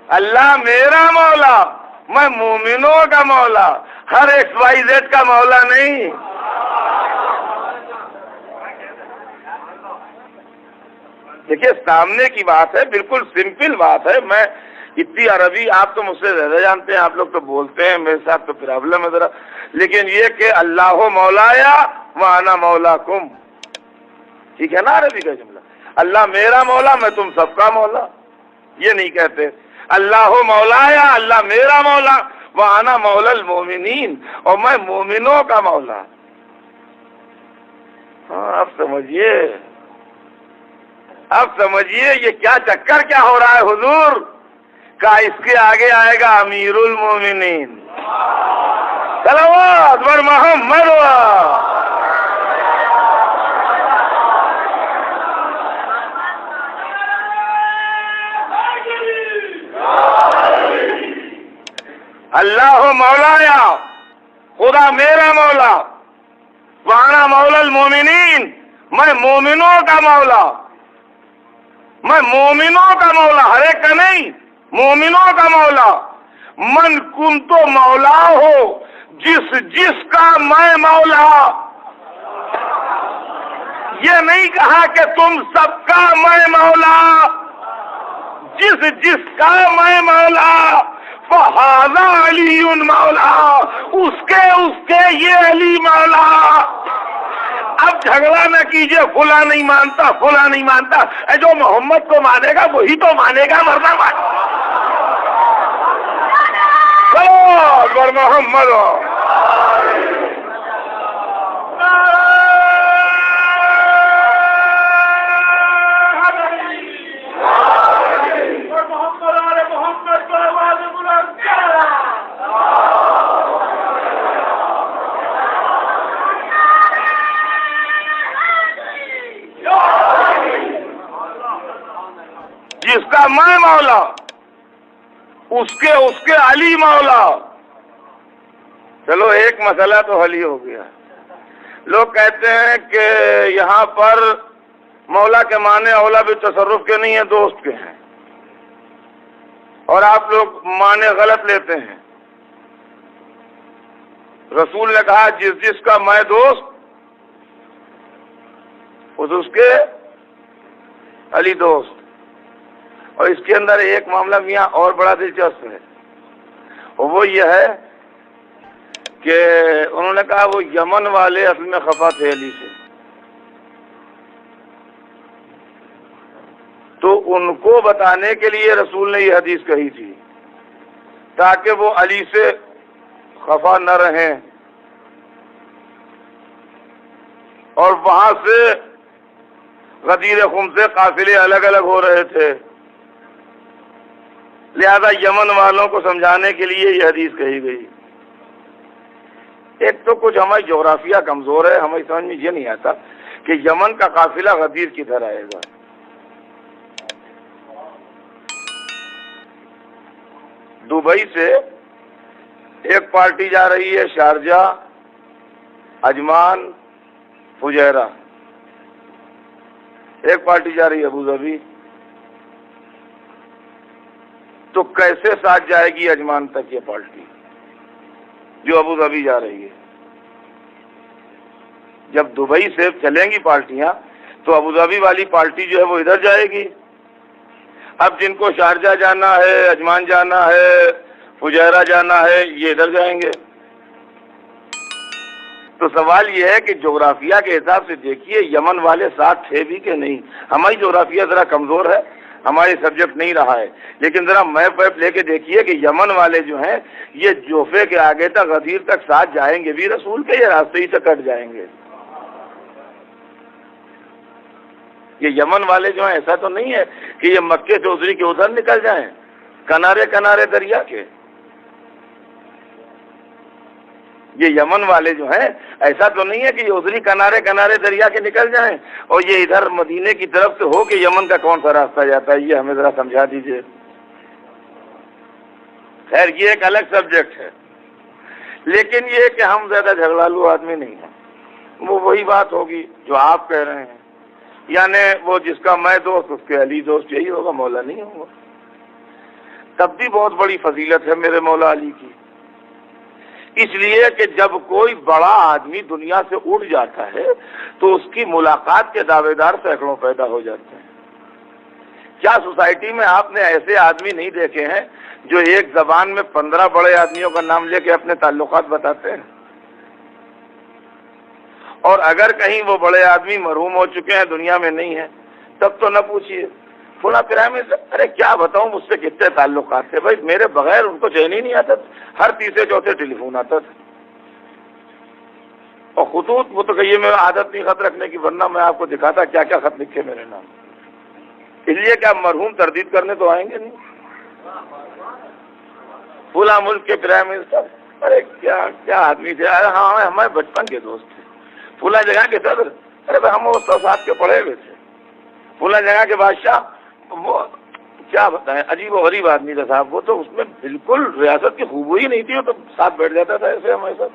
اللہ میرا مولا، میں مومنوں کا مولا، ہر ایکس وائی زیڈ کا مولا نہیں۔ دیکھیے سامنے کی بات ہے، بالکل سمپل بات ہے۔ میں اتنی عربی آپ تو مجھ سے زیادہ جانتے ہیں، آپ لوگ تو بولتے ہیں، میرے ساتھ تو پرابلم ہے ذرا، لیکن یہ کہ اللہ مولایا وانا مولاکم، ٹھیک ہے نا عربی کا جملہ؟ اللہ میرا مولا، میں تم سب کا مولا، یہ نہیں کہتے اللہ مولایا، اللہ میرا مولا، وانا مولا المومنین، اور میں مومنوں کا مولا۔ ہاں اب سمجھیے، اب سمجھیے یہ کیا چکر کیا ہو رہا ہے حضور کا؟ اس کے آگے آئے گا امیر المومنین، صلوات بر محمد۔ اللہ مولایا، خدا میرا مولا، وانا مولا المومنین، میں مومنوں کا مولا، میں مومنوں کا مولا، ہر ایک کا نہیں، مومنوں کا مولا۔ من کنتو مولا ہو، جس کا میں مولا، یہ نہیں کہا کہ تم سب کا میں مولا، جس کا میں مولا، فہذا علی مولا، اس کے یہ علی مولا۔ اب جھگڑا نہ کیجئے، فلاں نہیں مانتا، فلاں نہیں مانتا، اے جو محمد کو مانے گا وہی تو مانے گا، ورنہ پر محمد۔ محمد جس کا میں مولا، اس کے علی مولا۔ چلو ایک مسئلہ تو حل ہی ہو گیا۔ لوگ کہتے ہیں کہ یہاں پر مولا کے معنی اولا بھی تصرف کے نہیں ہیں، دوست کے ہیں، اور آپ لوگ معنی غلط لیتے ہیں۔ رسول نے کہا جس کا میں دوست اس کے علی دوست۔ اور اس کے اندر ایک معاملہ میاں اور بڑا دلچسپ ہے، وہ یہ ہے کہ انہوں نے کہا وہ یمن والے اصل میں خفا تھے علی سے، تو ان کو بتانے کے لیے رسول نے یہ حدیث کہی تھی تاکہ وہ علی سے خفا نہ رہیں، اور وہاں سے غدیر خم سے قافلے الگ الگ ہو رہے تھے، لہذا یمن والوں کو سمجھانے کے لیے یہ حدیث کہی گئی۔ ایک تو کچھ ہماری جغرافیہ کمزور ہے، ہمیں سمجھ میں یہ نہیں آتا کہ یمن کا قافلہ غدیر کدھر آئے گا۔ دبئی سے ایک پارٹی جا رہی ہے شارجہ، عجمان، فجیرہ، ایک پارٹی جا رہی ہے ابوظہبی، تو کیسے ساتھ جائے گی عجمان تک یہ پارٹی جو ابوظہبی جا رہی ہے؟ جب دبئی سے چلیں گی پارٹیاں تو ابوظہبی والی پارٹی جو ہے وہ ادھر جائے گی، اب جن کو شارجہ جانا ہے، عجمان جانا ہے، فجیرہ جانا ہے، یہ ادھر جائیں گے۔ تو سوال یہ ہے کہ جغرافیہ کے حساب سے دیکھیے یمن والے ساتھ تھے بھی کہ نہیں۔ ہماری جغرافیہ ذرا کمزور ہے، ہماری سبجیکٹ نہیں رہا ہے، لیکن ذرا میپ ویپ لے کے دیکھیے کہ یمن والے جو ہیں یہ جوفے کے آگے تک غدیر تک ساتھ جائیں گے بھی رسول کے، یا راستے ہی سے کٹ جائیں گے؟ یہ یمن والے جو ہیں ایسا تو نہیں ہے کہ یہ مکے سے ازری کے ادھر نکل جائیں کنارے کنارے دریا کے۔ یہ یمن والے جو ہیں ایسا تو نہیں ہے کہ یہ ادھری کنارے کنارے دریا کے نکل جائیں اور یہ ادھر مدینے کی طرف سے ہو کہ یمن کا کون سا راستہ جاتا ہے، یہ ہمیں ذرا سمجھا دیجئے۔ خیر یہ ایک الگ سبجیکٹ ہے، لیکن یہ کہ ہم زیادہ جھگڑالو آدمی نہیں ہیں، وہ وہی بات ہوگی جو آپ کہہ رہے ہیں، یعنی وہ جس کا میں دوست اس کے علی دوست، یہی ہوگا، مولا نہیں ہوگا۔ تب بھی بہت بڑی فضیلت ہے میرے مولا علی کی، اس لیے کہ جب کوئی بڑا آدمی دنیا سے اٹھ جاتا ہے تو اس کی ملاقات کے دعوے دار سینکڑوں پیدا ہو جاتے ہیں۔ کیا سوسائٹی میں آپ نے ایسے آدمی نہیں دیکھے ہیں جو ایک زبان میں 15 بڑے آدمیوں کا نام لے کے اپنے تعلقات بتاتے ہیں؟ اور اگر کہیں وہ بڑے آدمی مرحوم ہو چکے ہیں، دنیا میں نہیں ہیں، تب تو نہ پوچھیے فلاں پرائم منسٹر، ارے کیا بتاؤں مجھ سے کتنے تعلقات تھے بھائی، میرے بغیر ان کو چین ہی نہیں آتا، ہر تیسرے چوتھے ٹیلی فون آتا تھا۔ اور خطوط وہ تو کہیے میں عادت نہیں خط رکھنے کی، ورنہ میں آپ کو دکھاتا کیا کیا خط لکھے میرے نام۔ اس لیے کہ آپ مرحوم تردید کرنے تو آئیں گے نہیں۔ فلاں ملک کے پرائم منسٹر، ارے کیا کیا آدمی تھے، ارے ہاں ہمارے بچپن کے دوست تھے۔ فلاں جگہ کے صدر، ارے بھائی ہم وہ ساتھ کے پڑھے ہوئے تھے۔ فلاں جگہ کے بادشاہ، وہ کیا بتائیں عجیب و غریب آدمی تھا صاحب، وہ تو اس میں بالکل ریاست کی خوبی نہیں تھی، وہ تو ساتھ بیٹھ جاتا تھا ایسے ہمارے ساتھ۔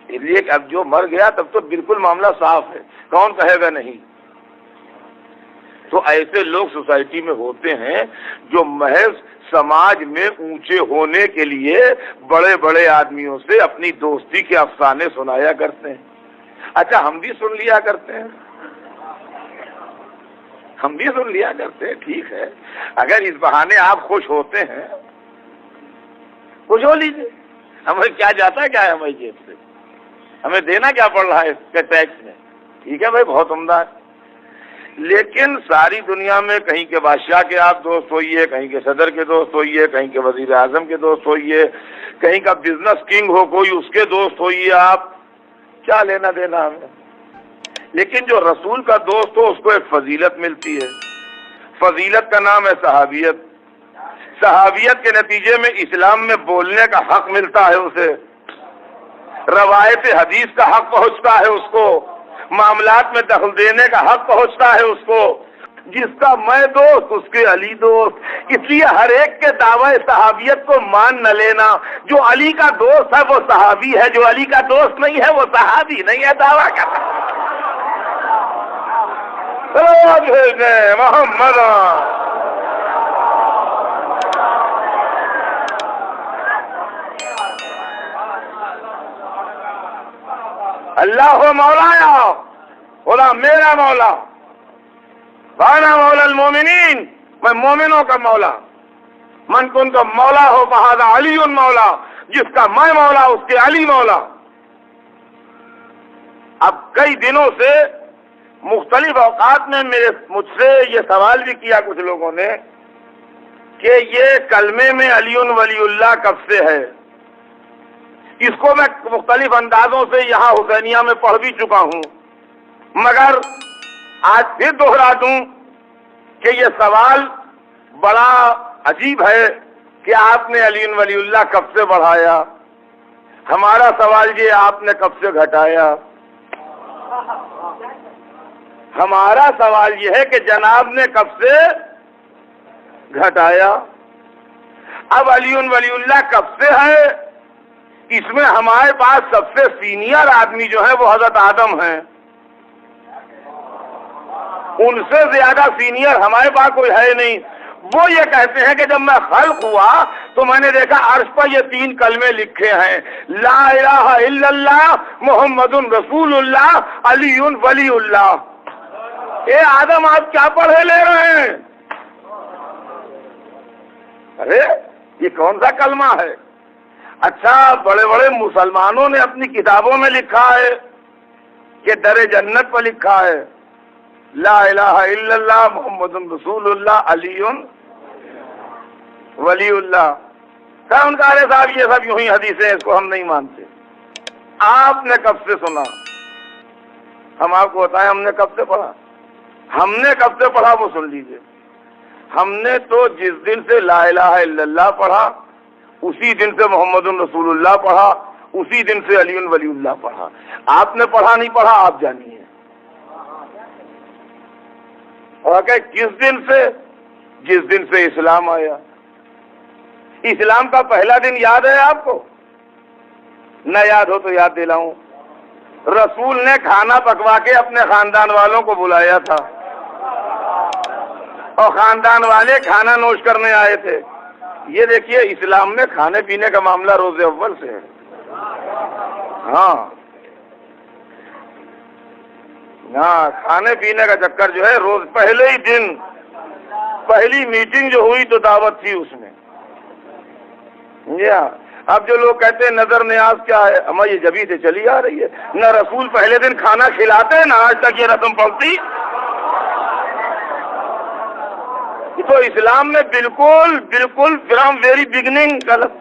اس لیے کہ اب جو مر گیا تب تو بالکل معاملہ صاف ہے، کون کہے گا نہیں۔ تو ایسے لوگ سوسائٹی میں ہوتے ہیں جو محض سماج میں اونچے ہونے کے لیے بڑے بڑے آدمیوں سے اپنی دوستی کے افسانے سنایا کرتے ہیں۔ اچھا ہم بھی سن لیا کرتے ہیں، ہم بھی سن لیا کرتے ہیں، ٹھیک ہے، اگر اس بہانے آپ خوش ہوتے ہیں خوش ہو لیجیے، ہمیں کیا جاتا ہے، کیا ہے ہماری جیب سے، ہمیں دینا کیا پڑ رہا ہے اس کے ٹیکس میں، ٹھیک ہے بھائی بہت عمدہ ہے۔ لیکن ساری دنیا میں کہیں کے بادشاہ کے آپ دوست ہوئیے، کہیں کے صدر کے دوست ہوئیے، کہیں کے وزیر اعظم کے دوست ہوئیے، کہیں کا بزنس کنگ ہو کوئی اس کے دوست ہوئیے، آپ کیا لینا دینا ہمیں۔ لیکن جو رسول کا دوست ہو اس کو ایک فضیلت ملتی ہے، فضیلت کا نام ہے صحابیت۔ صحابیت کے نتیجے میں اسلام میں بولنے کا حق ملتا ہے اسے، روایت حدیث کا حق پہنچتا ہے اس کو، معاملات میں دخل دینے کا حق پہنچتا ہے اس کو، جس کا میں دوست اس کے علی دوست، اس لیے ہر ایک کے دعوی صحابیت کو مان نہ لینا، جو علی کا دوست ہے وہ صحابی ہے، جو علی کا دوست نہیں ہے وہ صحابی نہیں ہے، دعویٰ کرنا محمد۔ اللہ ہو مولایا، بولا میرا مولا، وانا مولا المومنین، میں مومنوں کا مولا، من کنت مولا ہو فہذا علی مولا، جس کا میں مولا اس کے علی مولا۔ اب کئی دنوں سے مختلف اوقات میں مجھ سے یہ سوال بھی کیا کچھ لوگوں نے کہ یہ کلمے میں علی ولی اللہ کب سے ہے؟ اس کو میں مختلف اندازوں سے یہاں حسینیہ میں پڑھ بھی چکا ہوں، مگر آج پھر دوہرا دوں کہ یہ سوال بڑا عجیب ہے کہ آپ نے علی ولی اللہ کب سے بڑھایا؟ ہمارا سوال یہ آپ نے کب سے گھٹایا؟ ہمارا سوال یہ ہے کہ جناب نے کب سے گھٹایا؟ اب علی ولی اللہ کب سے ہے؟ اس میں ہمارے پاس سب سے سینئر آدمی جو ہے وہ حضرت آدم ہیں، ان سے زیادہ سینئر ہمارے پاس کوئی ہے نہیں۔ وہ یہ کہتے ہیں کہ جب میں خلق ہوا تو میں نے دیکھا عرش پر یہ 3 کلمے لکھے ہیں، لا الہ الا اللہ محمد رسول اللہ علی ولی اللہ۔ اے آدم آپ کیا پڑھے لے رہے ہیں؟ ارے یہ کون سا کلمہ ہے؟ اچھا بڑے بڑے مسلمانوں نے اپنی کتابوں میں لکھا ہے کہ در جنت پر لکھا ہے لا الہ الا اللہ محمد رسول اللہ علی ولی اللہ۔ کہا ان کا ارے صاحب یہ سب یوں ہی حدیثیں، اس کو ہم نہیں مانتے۔ آپ نے کب سے سنا؟ ہم آپ کو بتائیں ہم نے کب سے پڑھا؟ ہم نے کب سے پڑھا وہ سن لیجئے۔ ہم نے تو جس دن سے لا الہ الا اللہ پڑھا اسی دن سے محمد رسول اللہ پڑھا، اسی دن سے علی ولی اللہ پڑھا۔ آپ نے پڑھا نہیں پڑھا آپ جانیے۔ اور کہ جس دن سے اسلام آیا۔ اسلام کا پہلا دن یاد ہے آپ کو؟ نہ یاد ہو تو یاد دلاؤں۔ رسول نے کھانا پکوا کے اپنے خاندان والوں کو بلایا تھا اور خاندان والے کھانا نوش کرنے آئے تھے۔ یہ دیکھیے اسلام میں کھانے پینے کا معاملہ روز اول سے ہے۔ ہاں کھانے پینے کا چکر جو ہے روز پہلے ہی دن، پہلی میٹنگ جو ہوئی تو دعوت تھی اس میں۔ اب جو لوگ کہتے ہیں نظر نیاز کیا ہے، ہمیں یہ جبھی سے چلی آ رہی ہے، نہ رسول پہلے دن کھانا کھلاتے نہ آج تک یہ رسم پڑتی۔ تو اسلام میں بالکل فرام ویری بگننگ غلط،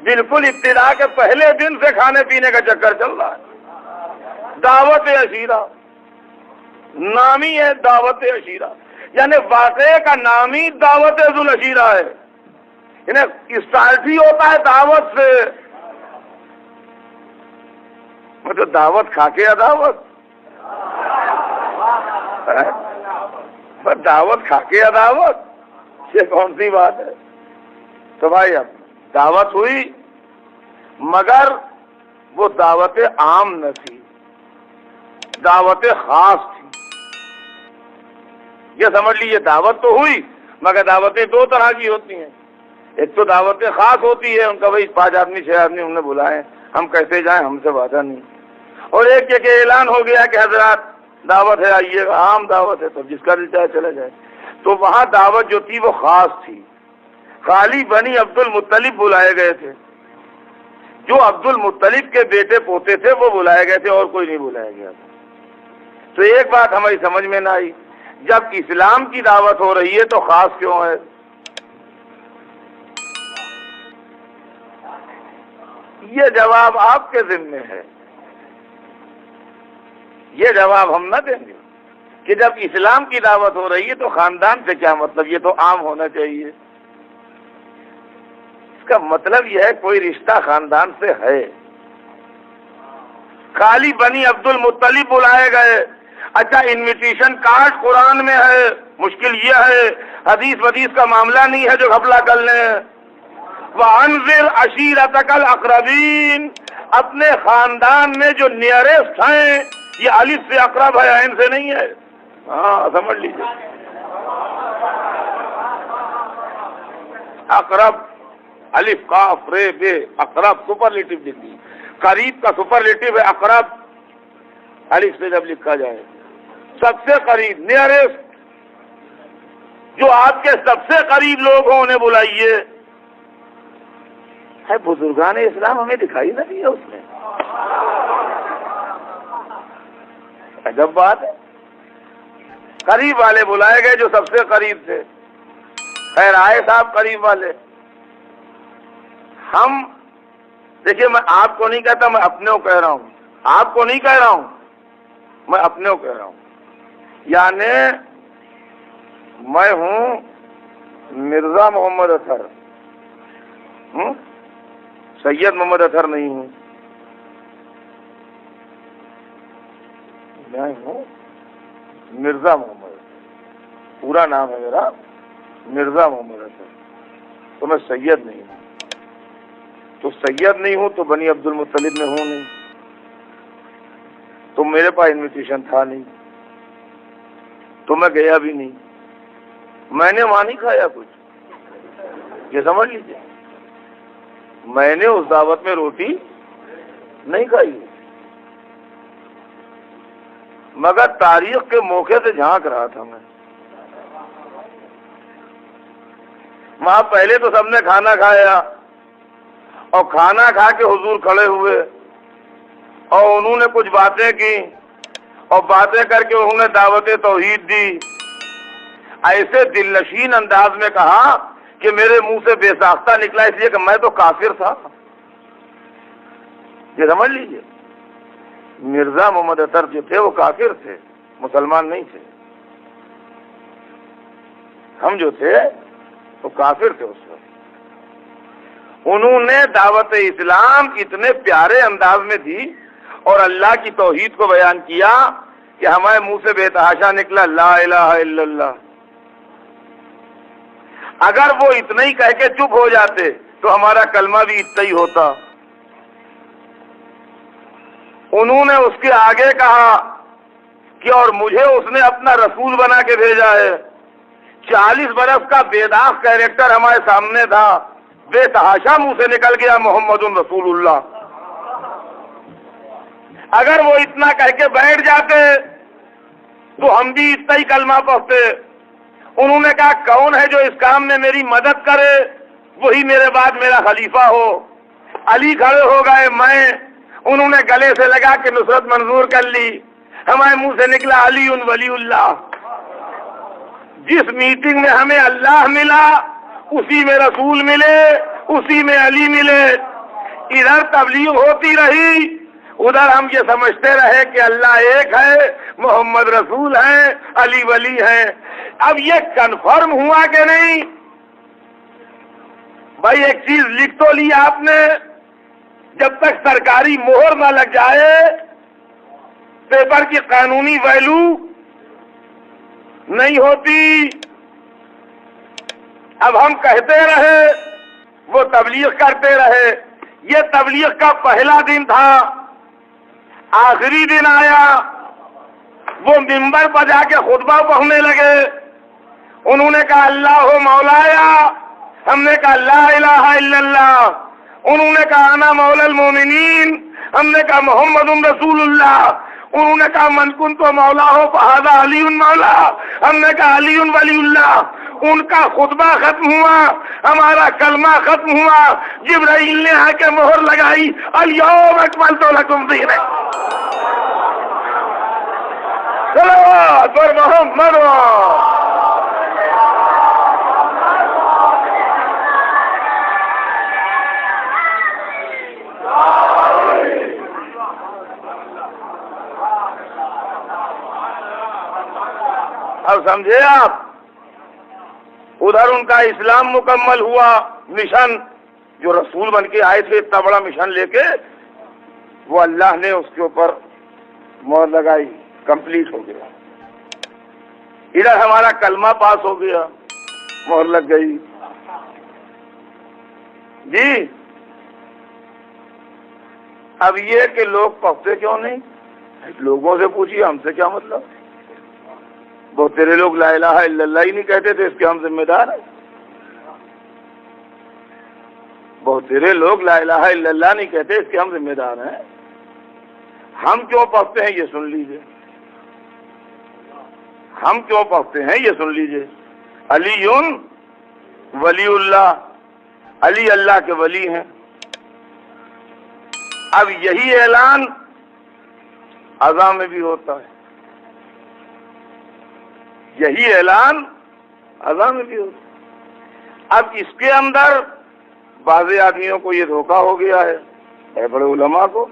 بالکل ابتدا کے پہلے دن سے کھانے پینے کا چکر چل رہا ہے۔ دعوت عشیرہ نام ہی ہے، دعوت عشیرہ یعنی واقعے کا نام ہی دعوت ذو العشیرہ ہے، یعنی اسٹارٹ ہی ہوتا ہے دعوت سے۔ مطلب دعوت کھا کے عداوت، دعوت کھا کے عداوت، یہ کون سی بات ہے؟ تو بھائی اب دعوت ہوئی مگر وہ دعوت عام نہ تھی، دعوت خاص تھی۔ یہ سمجھ لیجیے دعوت تو ہوئی مگر دعوتیں 2 طرح کی ہوتی ہیں۔ ایک تو دعوت خاص ہوتی ہے، ان کا بھائی 5 آدمی 6 آدمی ہم نے بلائے، ہم کیسے جائیں، ہم سے وعدہ نہیں۔ اور ایک یہ کہ اعلان ہو گیا کہ حضرات دعوت ہے آئیے گا، عام دعوت ہے تو جس کا دل چاہے چلا جائے۔ تو وہاں دعوت جو تھی وہ خاص تھی، خالی بنی عبد المطلب بلائے گئے تھے، جو عبد المطلب کے بیٹے پوتے تھے وہ بلائے گئے تھے، اور کوئی نہیں بلایا گیا تھا۔ تو ایک بات ہماری سمجھ میں نہ آئی، جب اسلام کی دعوت ہو رہی ہے تو خاص کیوں ہے؟ یہ جواب آپ کے ذمے ہے، یہ جواب ہم نہ دیں گے کہ جب اسلام کی دعوت ہو رہی ہے تو خاندان سے کیا مطلب، یہ تو عام ہونا چاہیے۔ اس کا مطلب یہ ہے کوئی رشتہ خاندان سے ہے۔ خالی بنی عبد المطلب بلائے گئے، اچھا انویٹیشن کارڈ قرآن میں ہے، مشکل یہ ہے حدیث ودیث کا معاملہ نہیں ہے جو گھپلا کر لیں۔ وَأَنذِرْ عَشِيرَتَكَ الْأَقْرَبِينَ، اپنے خاندان میں جو نیئرسٹ ہیں، یہ الف سے اقرب ہے، عین سے نہیں ہے، ہاں سمجھ لیجیے۔ اقرب الف قاف رے بے، اقرب سپرلیٹو لکھی، قریب کا سپرلیٹو ہے اقرب، الف سے جب لکھا جائے، سب سے قریب نیئرسٹ، جو آپ کے سب سے قریب لوگ ہوں انہیں بلائیے۔ ہے بزرگان اسلام ہمیں دکھائی نہ دی ہے اس میں، عجب بات ہے۔ قریب والے بلائے گئے جو سب سے قریب تھے، خیر آئے صاحب قریب والے۔ ہم دیکھیے، میں آپ کو نہیں کہتا، میں اپنے کو کہہ رہا ہوں، آپ کو نہیں کہہ رہا ہوں، میں اپنے کو کہہ رہا ہوں۔ یعنی میں ہوں مرزا محمد اطہر، سید محمد اطہر نہیں ہوں، میں ہوں مرزا محمد اطہر، پورا نام ہے میرا مرزا محمد اطہر، تو میں سید نہیں ہوں۔ تو سید نہیں ہوں تو بنی عبد المطلب میں ہوں نہیں، تو میرے پاس انویٹیشن تھا نہیں، تو میں گیا بھی نہیں، میں نے وہاں نہیں کھایا کچھ، یہ سمجھ لیجیے، میں نے اس دعوت میں روٹی نہیں کھائی، مگر تاریخ کے موقع سے جھانک رہا تھا میں۔ وہاں پہلے تو سب نے کھانا کھایا، اور کھانا کھا کے حضور کھڑے ہوئے اور انہوں نے کچھ باتیں کی، اور باتیں کر کے انہوں نے دعوت توحید دی، ایسے دل نشین انداز میں کہا کہ میرے منہ سے بے ساختہ نکلا، اس لیے کہ میں تو کافر تھا، یہ سمجھ لیجیے۔ مرزا محمد اطہر جو تھے وہ کافر تھے، مسلمان نہیں تھے، ہم جو تھے وہ کافر تھے اس وقت۔ انہوں نے دعوت اسلام اتنے پیارے انداز میں دی اور اللہ کی توحید کو بیان کیا کہ ہمارے منہ سے بے تحاشا نکلا لا الہ الا اللہ۔ اگر وہ اتنا ہی کہہ کے چپ ہو جاتے تو ہمارا کلمہ بھی اتنا ہی ہوتا۔ انہوں نے اس کے آگے کہا کہ اور مجھے اس نے اپنا رسول بنا کے بھیجا ہے۔ 40 برس کا بے داغ کیریکٹر ہمارے سامنے تھا، بے تحاشا منہ سے نکل گیا محمد رسول اللہ۔ اگر وہ اتنا کہہ کے بیٹھ جاتے تو ہم بھی اتنا ہی کلمہ پڑھتے۔ انہوں نے کہا کون ہے جو اس کام میں میری مدد کرے، وہی میرے بعد میرا خلیفہ ہو۔ علی کھڑے ہو گئے، میں، انہوں نے گلے سے لگا کے نصرت منظور کر لی، ہمارے منہ سے نکلا علی ولی اللہ۔ جس میٹنگ میں ہمیں اللہ ملا اسی میں رسول ملے، اسی میں علی ملے۔ ادھر تبلیغ ہوتی رہی، ادھر ہم یہ سمجھتے رہے کہ اللہ ایک ہے، محمد رسول ہیں، علی ولی ہیں۔ اب یہ کنفرم ہوا کہ نہیں؟ بھائی ایک چیز لکھ تو لی آپ نے، جب تک سرکاری مہر نہ لگ جائے پیپر کی قانونی ویلو نہیں ہوتی۔ اب ہم کہتے رہے، وہ تبلیغ کرتے رہے۔ یہ تبلیغ کا پہلا دن تھا، آخری دن آیا، وہ ممبر پر جا کے خطبہ پڑھنے لگے۔ انہوں نے کہا اللہ مولایا، ہم نے کہا لا الہ الا اللہ۔ انہوں نے کہا انا مولا المومنین، ہم نے کہا محمد رسول اللہ۔ انہوں نے کہا من کنت مولا ہو فہذا علی مولا، ہم نے کہا علی ولی اللہ۔ ان کا خطبہ ختم ہوا، ہمارا کلمہ ختم ہوا، جبرائیل نے آ کے مہر لگائی الیوم اکملت لکم دینکم۔ صلوات پر محمد۔ اب سمجھے آپ، ادھر ان کا اسلام مکمل ہوا، مشن جو رسول بن کے آئے تھے اتنا بڑا مشن لے کے، وہ اللہ نے اس کے اوپر مہر لگائی۔ کمپلیٹ ہو گیا. ادھر ہمارا کلمہ پاس ہو گیا, مہر لگ گئی. جی اب یہ کہ لوگ پڑھتے کیوں نہیں؟ لوگوں سے پوچھیے, ہم سے کیا مطلب. بہت تیرے لوگ لا الہ الا اللہ ہی نہیں کہتے تھے, اس کے ہم ذمہ دار ہیں. بہت تیرے لوگ لا الہ الا اللہ نہیں کہتے, اس کے ہم ذمہ دار ہیں. ہم کیوں پڑھتے ہیں یہ سن لیجئے, ہم کیوں پڑھتے ہیں یہ سن لیجئے. علی ولی اللہ, علی اللہ کے ولی ہیں. اب یہی اعلان اذان میں بھی ہوتا ہے, یہی اعلان اذان میں بھی ہوتا ہے. اب اس کے اندر بعض آدمیوں کو یہ دھوکہ ہو گیا ہے, بڑے علماء کو,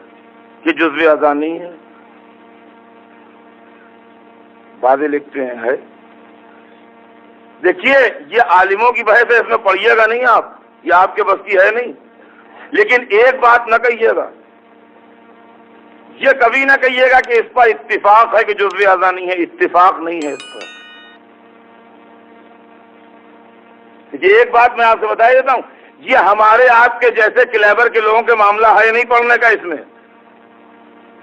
کہ جزو اذان نہیں ہے. بعض لکھتے ہیں ہے. دیکھیے یہ عالموں کی بحث ہے, اس میں پڑھیے گا نہیں آپ, یہ آپ کے بس کی ہے نہیں. لیکن ایک بات نہ کہیے گا, یہ کبھی نہ کہیے گا کہ اس پر اتفاق ہے کہ جزو اذان نہیں ہے. اتفاق نہیں ہے اس پر. یہ ایک بات میں آپ سے بتا دیتا ہوں, یہ ہمارے آپ کے جیسے کلیبر کے لوگوں کے معاملہ ہے نہیں پڑھنے کا. اس میں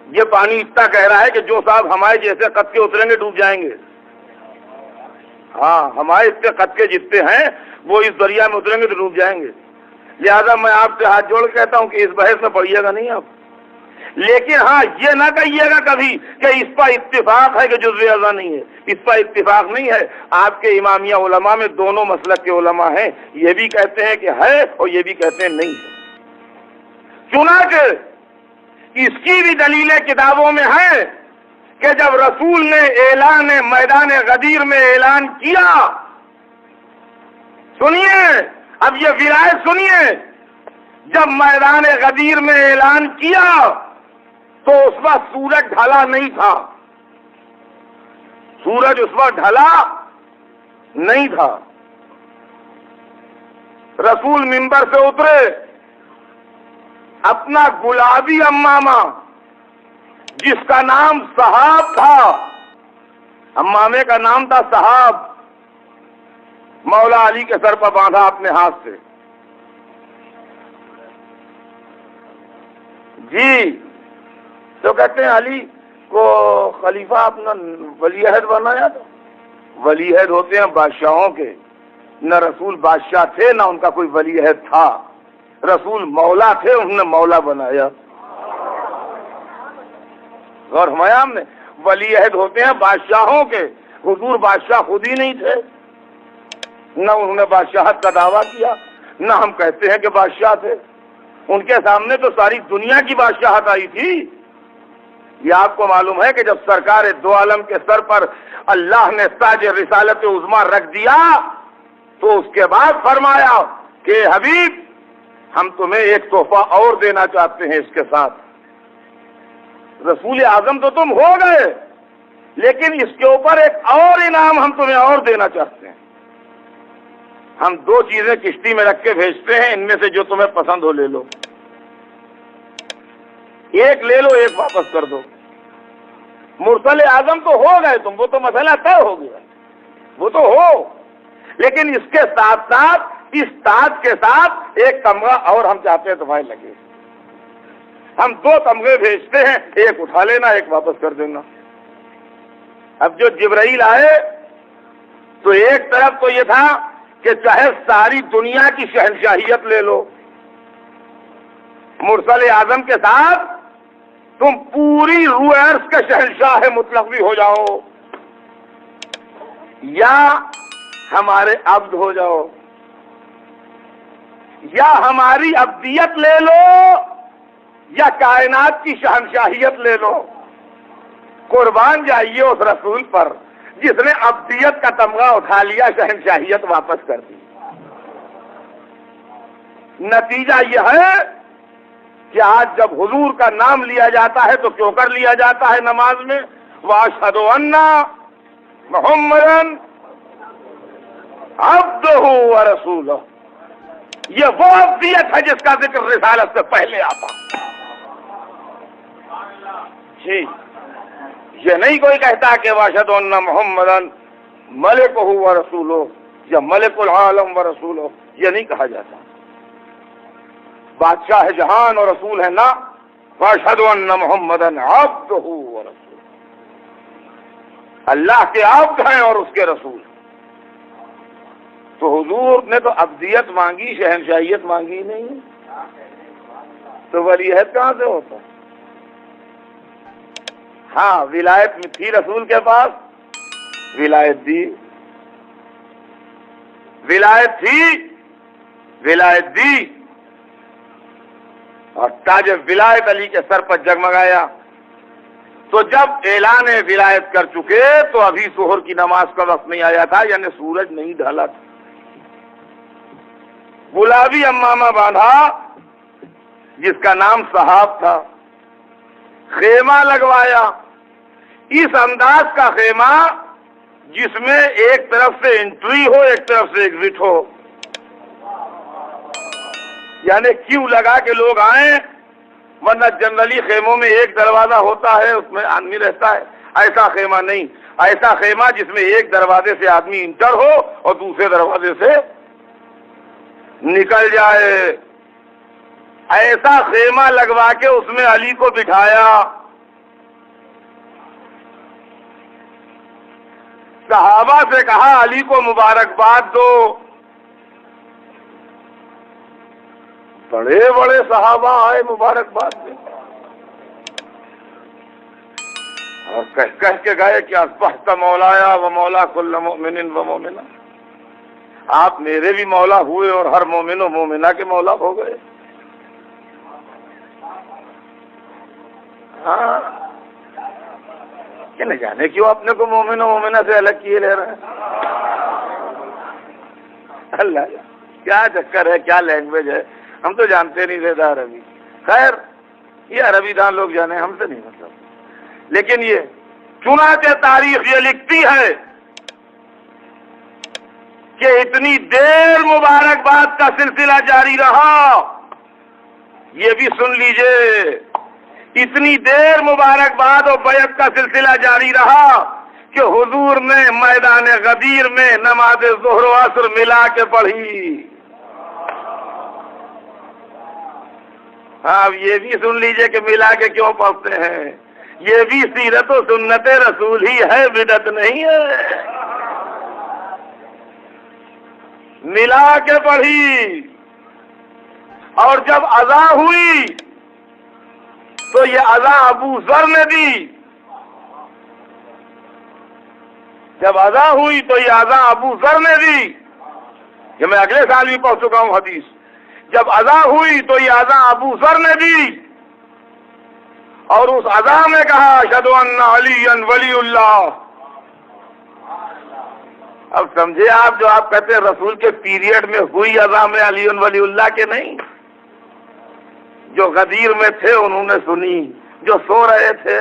یہ پانی اتنا کہہ رہا ہے کہ جو صاحب ہمارے جیسے قد کے اتریں گے ڈوب جائیں گے. ہاں ہمارے اتنے قد کے جتنے ہیں وہ اس دریا میں اتریں گے تو ڈوب جائیں گے. لہذا میں آپ سے ہاتھ جوڑ کہتا ہوں کہ اس بحث میں پڑھیے گا نہیں آپ. لیکن ہاں یہ نہ کہیے گا کبھی کہ اس پر اتفاق ہے کہ جزو اذان نہیں ہے. اس پر اتفاق نہیں ہے. آپ کے امامیہ علماء میں دونوں مسلک کے علماء ہیں, یہ بھی کہتے ہیں کہ ہے اور یہ بھی کہتے ہیں نہیں ہے. چنانچہ اس کی بھی دلیلیں کتابوں میں ہیں کہ جب رسول نے اعلان میدان غدیر میں اعلان کیا, سنیے اب یہ ولایت سنیے, جب میدان غدیر میں اعلان کیا تو اس وقت سورج ڈھلا نہیں تھا. سورج اس وقت ڈھلا نہیں تھا. رسول منبر سے اترے, اپنا گلابی امامہ جس کا نام صحاب تھا, امامے کا نام تھا صحاب, مولا علی کے سر پر باندھا اپنے ہاتھ سے. جی تو کہتے ہیں علی کو خلیفہ اپنا ولی عہد بنایا تھا. ولی عہد ہوتے ہیں بادشاہوں کے, نہ رسول بادشاہ تھے نہ ان کا کوئی ولی عہد تھا. رسول مولا تھے, انہوں نے مولا بنایا. غور فرمایا ہم نے, ولی عہد ہوتے ہیں بادشاہوں کے. حضور بادشاہ خود ہی نہیں تھے, نہ انہوں نے بادشاہت کا دعویٰ کیا, نہ ہم کہتے ہیں کہ بادشاہ تھے. ان کے سامنے تو ساری دنیا کی بادشاہت آئی تھی. یہ آپ کو معلوم ہے کہ جب سرکار دو عالم کے سر پر اللہ نے تاج رسالت عظمیٰ رکھ دیا تو اس کے بعد فرمایا کہ حبیب ہم تمہیں ایک تحفہ اور دینا چاہتے ہیں اس کے ساتھ. رسول اعظم تو تم ہو گئے, لیکن اس کے اوپر ایک اور انعام ہم تمہیں اور دینا چاہتے ہیں. ہم دو چیزیں کشتی میں رکھ کے بھیجتے ہیں, ان میں سے جو تمہیں پسند ہو لے لو. ایک لے لو, ایک واپس کر دو. مرسل اعظم تو ہو گئے تم, وہ تو مسئلہ طے ہو گیا, وہ تو ہو. لیکن اس کے ساتھ ساتھ, اس تاج کے ساتھ ایک تمغہ اور ہم چاہتے ہیں تمہارے لگے. ہم دو تمغے بھیجتے ہیں, ایک اٹھا لینا, ایک واپس کر دینا. اب جو جبرائیل آئے تو ایک طرف تو یہ تھا کہ چاہے ساری دنیا کی شہنشاہیت لے لو, مرسل اعظم کے ساتھ تم پوری روح عرض کے شہنشاہ مطلق بھی ہو جاؤ, یا ہمارے عبد ہو جاؤ, یا ہماری عبدیت لے لو, یا کائنات کی شہنشاہیت لے لو. قربان جائیے اس رسول پر جس نے عبدیت کا تمغہ اٹھا لیا, شہنشاہیت واپس کر دی. نتیجہ یہ ہے کہ آج جب حضور کا نام لیا جاتا ہے تو کیوں کر لیا جاتا ہے نماز میں, وَأَشْهَدُ أَنَّ مُحَمَّدًا عَبْدُهُ وَرَسُولُهُ. یہ وہ عبدیت ہے جس کا ذکر رسالت سے پہلے آتا. جی یہ نہیں کوئی کہتا کہ واشہد ان محمدن ملکہ و رسولہ یا ملک العالم و رسولہ، یہ نہیں کہا جاتا۔ بادشاہ جہان اور رسول ہے نہ، واشہد ان محمدن عبدہ و رسولہ، اللہ کے عبد ہیں اور اس کے رسول۔ تو حضور نے تو عبدیت مانگی، شہنشاہیت مانگی نہیں، تو ولیعہد کہاں سے ہوتا؟ ہاں ولایت میں تھی رسول کے پاس، ولایت دی، ولایت تھی، ولایت دی، اور تاج ولایت علی کے سر پر جگمگایا۔ تو جب اعلان ولایت کر چکے تو ابھی ظہر کی نماز کا وقت نہیں آیا تھا، یعنی سورج نہیں ڈھلا تھا۔ گلابی امامہ باندھا جس کا نام صحاب تھا، خیمہ لگوایا، اس انداز کا خیمہ جس میں ایک طرف سے انٹری ہو ایک طرف سے ایگزٹ ہو، یعنی کیوں لگا کے لوگ آئیں، ورنہ جنرلی خیموں میں ایک دروازہ ہوتا ہے، اس میں آدمی رہتا ہے، ایسا خیمہ نہیں، ایسا خیمہ جس میں ایک دروازے سے آدمی انٹر ہو اور دوسرے دروازے سے نکل جائے، ایسا خیمہ لگوا کے اس میں علی کو بٹھایا۔ صحابہ سے کہا علی کو مبارکباد دو۔ بڑے بڑے صحابہ آئے مبارکباد دے، اور کہہ کے گئے کہ اصبحت مولایا و مولا کل مؤمن و مومنہ، آپ میرے بھی مولا ہوئے اور ہر مومن و مومنہ کے مولا ہو گئے۔ ہاں کہ نہ جانے کیوں اپنے کو مومن و مومنہ سے الگ کیے لے رہے ہیں۔ اللہ کیا چکر ہے، کیا لینگویج ہے، ہم تو جانتے نہیں تھے عربی۔ خیر یہ عربی دان لوگ جانے، ہم سے نہیں مطلب۔ لیکن یہ چنانچہ تاریخ یہ لکھتی ہے کہ اتنی دیر مبارکباد کا سلسلہ جاری رہا، یہ بھی سن لیجئے، اتنی دیر مبارکباد اور بیعت کا سلسلہ جاری رہا کہ حضور نے میدان غدیر میں نماز ظہر و عصر ملا کے پڑھی۔ اب یہ بھی سن لیجئے کہ ملا کے کیوں پڑھتے ہیں، یہ بھی سیرت و سنت رسول ہی ہے، بدعت نہیں ہے۔ ملا کے پڑھی، اور جب اذان ہوئی تو یہ اذان ابو ذر نے دی، جب اذان ہوئی تو یہ اذان ابو ذر نے دی، یہ میں اگلے سال بھی پڑھ چکا ہوں حدیث۔ جب اذان ہوئی تو یہ اذان ابو ذر نے دی، اور اس اذان میں کہا اشہد ان علی ولی اللہ۔ اب سمجھے آپ، جو آپ کہتے ہیں رسول کے پیریڈ میں ہوئی اذان میں علی ولی اللہ کے نہیں، جو غدیر میں تھے انہوں نے سنی، جو سو رہے تھے،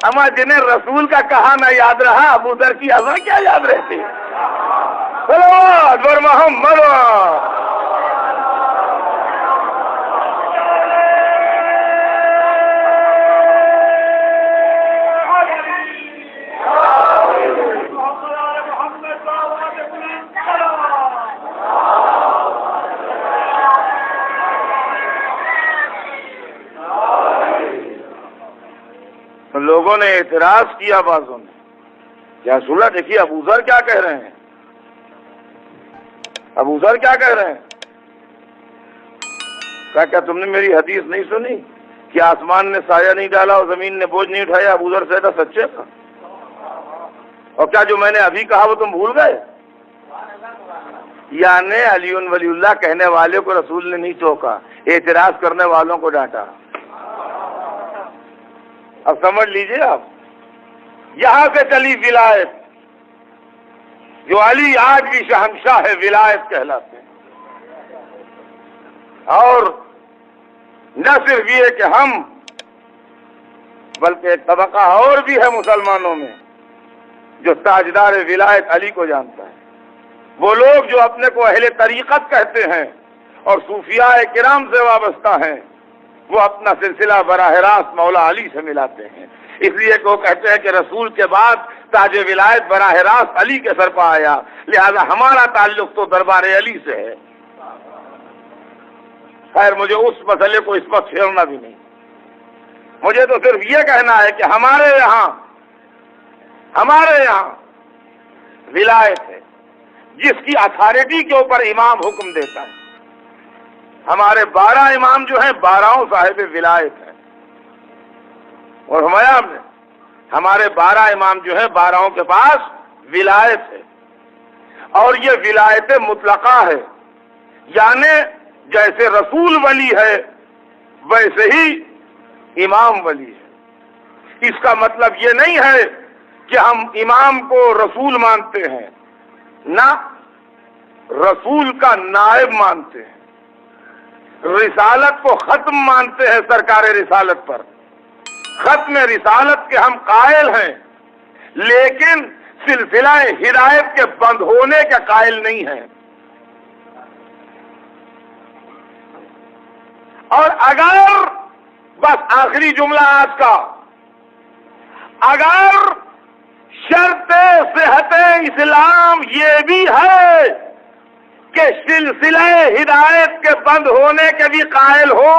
اما جنہیں رسول کا کہا نہ یاد رہا، ابو ذر کی اذان کیا یاد رہتی؟ صلوات بر محمد۔ لوگوں نے اعتراض کیا، بعضوں نے، کیا سنا دیکھیے ابو ذر کیا کہہ رہے ہیں، ابو ذر کیا کہہ رہے ہیں؟ کیا تم نے میری حدیث نہیں سنی کہ آسمان نے سایہ نہیں ڈالا اور زمین نے بوجھ نہیں اٹھایا؟ ابو ذر سے سچے تھا، اور کیا جو میں نے ابھی کہا وہ تم بھول گئے؟ یعنی علی ولی اللہ کہنے والے کو رسول نے نہیں ٹوکا، اعتراض کرنے والوں کو ڈانٹا۔ اب سمجھ لیجئے آپ، یہاں سے چلی ولایت، جو علی آج بھی شہنشاہ ولایت کہلاتے ہیں۔ اور نہ صرف یہ کہ ہم، بلکہ ایک طبقہ اور بھی ہے مسلمانوں میں جو تاجدار ولایت علی کو جانتا ہے۔ وہ لوگ جو اپنے کو اہل طریقت کہتے ہیں اور صوفیاء کرام سے وابستہ ہیں، وہ اپنا سلسلہ براہ راست مولا علی سے ملاتے ہیں۔ اس لیے کہ وہ کہتے ہیں کہ رسول کے بعد تاج ولایت براہ راست علی کے سر پر آیا، لہذا ہمارا تعلق تو دربار علی سے ہے۔ خیر مجھے اس مسئلے کو اس وقت چھیڑنا بھی نہیں، مجھے تو صرف یہ کہنا ہے کہ ہمارے یہاں ولایت ہے جس کی اتھارٹی کے اوپر امام حکم دیتا ہے۔ ہمارے 12 امام جو ہیں 12 صاحب ولایت ہیں، اور ہمارے 12 امام جو ہیں 12 کے پاس ولایت ہے، اور یہ ولایت مطلقہ ہے، یعنی جیسے رسول ولی ہے ویسے ہی امام ولی ہے۔ اس کا مطلب یہ نہیں ہے کہ ہم امام کو رسول مانتے ہیں، نہ، رسول کا نائب مانتے ہیں، رسالت کو ختم مانتے ہیں سرکار رسالت پر، ختم رسالت کے ہم قائل ہیں، لیکن سلسلہ ہدایت کے بند ہونے کے قائل نہیں ہیں۔ اور اگر، بس آخری جملہ آج کا، اگر شرط صحت اسلام یہ بھی ہے کہ سلسلہ ہدایت کے بند ہونے کے بھی قائل ہو،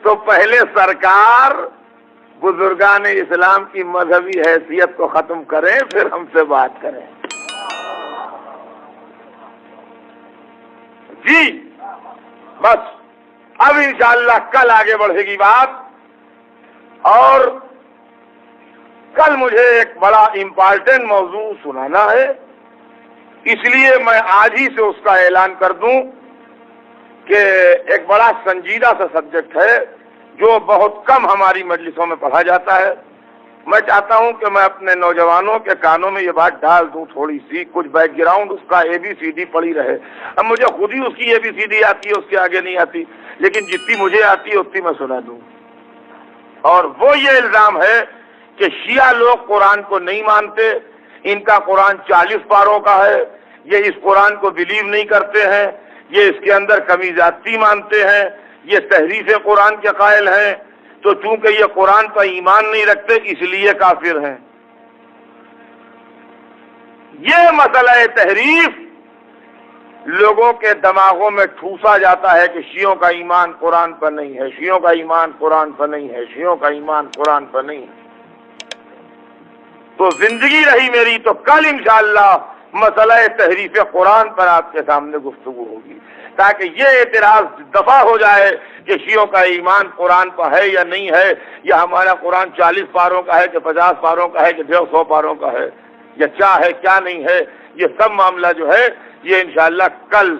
تو پہلے سرکار بزرگان اسلام کی مذہبی حیثیت کو ختم کریں، پھر ہم سے بات کریں۔ جی بس اب انشاءاللہ کل آگے بڑھے گی بات، اور کل مجھے ایک بڑا امپارٹنٹ موضوع سنانا ہے، اس لیے میں آج ہی سے اس کا اعلان کر دوں کہ ایک بڑا سنجیدہ سا سبجیکٹ ہے جو بہت کم ہماری مجلسوں میں پڑھا جاتا ہے۔ میں چاہتا ہوں کہ میں اپنے نوجوانوں کے کانوں میں یہ بات ڈال دوں، تھوڑی سی کچھ بیک گراؤنڈ اس کا ABCD پڑی رہے۔ اب مجھے خود ہی اس کی ABCD آتی ہے، اس کے آگے نہیں آتی، لیکن جتنی مجھے آتی ہے اتنی میں سنا دوں۔ اور وہ یہ الزام ہے کہ شیعہ لوگ قرآن کو نہیں مانتے، ان کا قرآن 40 پاروں کا ہے، یہ اس قرآن کو بلیو نہیں کرتے ہیں، یہ اس کے اندر کمی زیادتی مانتے ہیں، یہ تحریف قرآن کے قائل ہیں، تو چونکہ یہ قرآن پر ایمان نہیں رکھتے اس لیے کافر ہیں۔ یہ مسئلہ تحریف لوگوں کے دماغوں میں ٹھوسا جاتا ہے کہ شیعوں کا ایمان قرآن پر نہیں ہے، شیعوں کا ایمان قرآن پر نہیں ہے، شیعوں کا ایمان قرآن پر نہیں ہے۔ تو زندگی رہی میری تو کل انشاءاللہ مسئلہ تحریف قرآن پر آپ کے سامنے گفتگو ہوگی، تاکہ یہ اعتراض دفع ہو جائے کہ شیعوں کا ایمان قرآن پر ہے یا نہیں ہے، یا ہمارا قرآن 40 پاروں کا ہے کہ 50 پاروں کا ہے کہ 150 پاروں کا ہے، یا کیا ہے کیا نہیں ہے۔ یہ سب معاملہ جو ہے یہ انشاءاللہ کل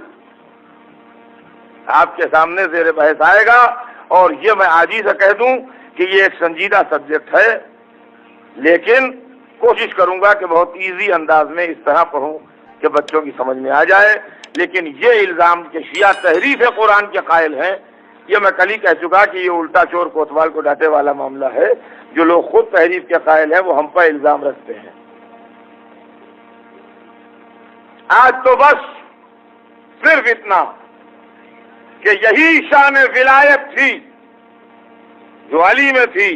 آپ کے سامنے زیر بحث آئے گا، اور یہ میں آج ہی سے کہہ دوں کہ یہ ایک سنجیدہ سبجیکٹ ہے، لیکن کوشش کروں گا کہ بہت ایزی انداز میں اس طرح پڑھوں کہ بچوں کی سمجھ میں آ جائے۔ لیکن یہ الزام کہ شیعہ تحریف قرآن کے قائل ہیں، یہ میں کل ہی کہہ چکا کہ یہ الٹا چور کوتوال کو ڈانٹے والا معاملہ ہے۔ جو لوگ خود تحریف کے قائل ہیں وہ ہم پر الزام رکھتے ہیں۔ آج تو بس صرف اتنا کہ یہی شان ولایت تھی جو علی میں تھی،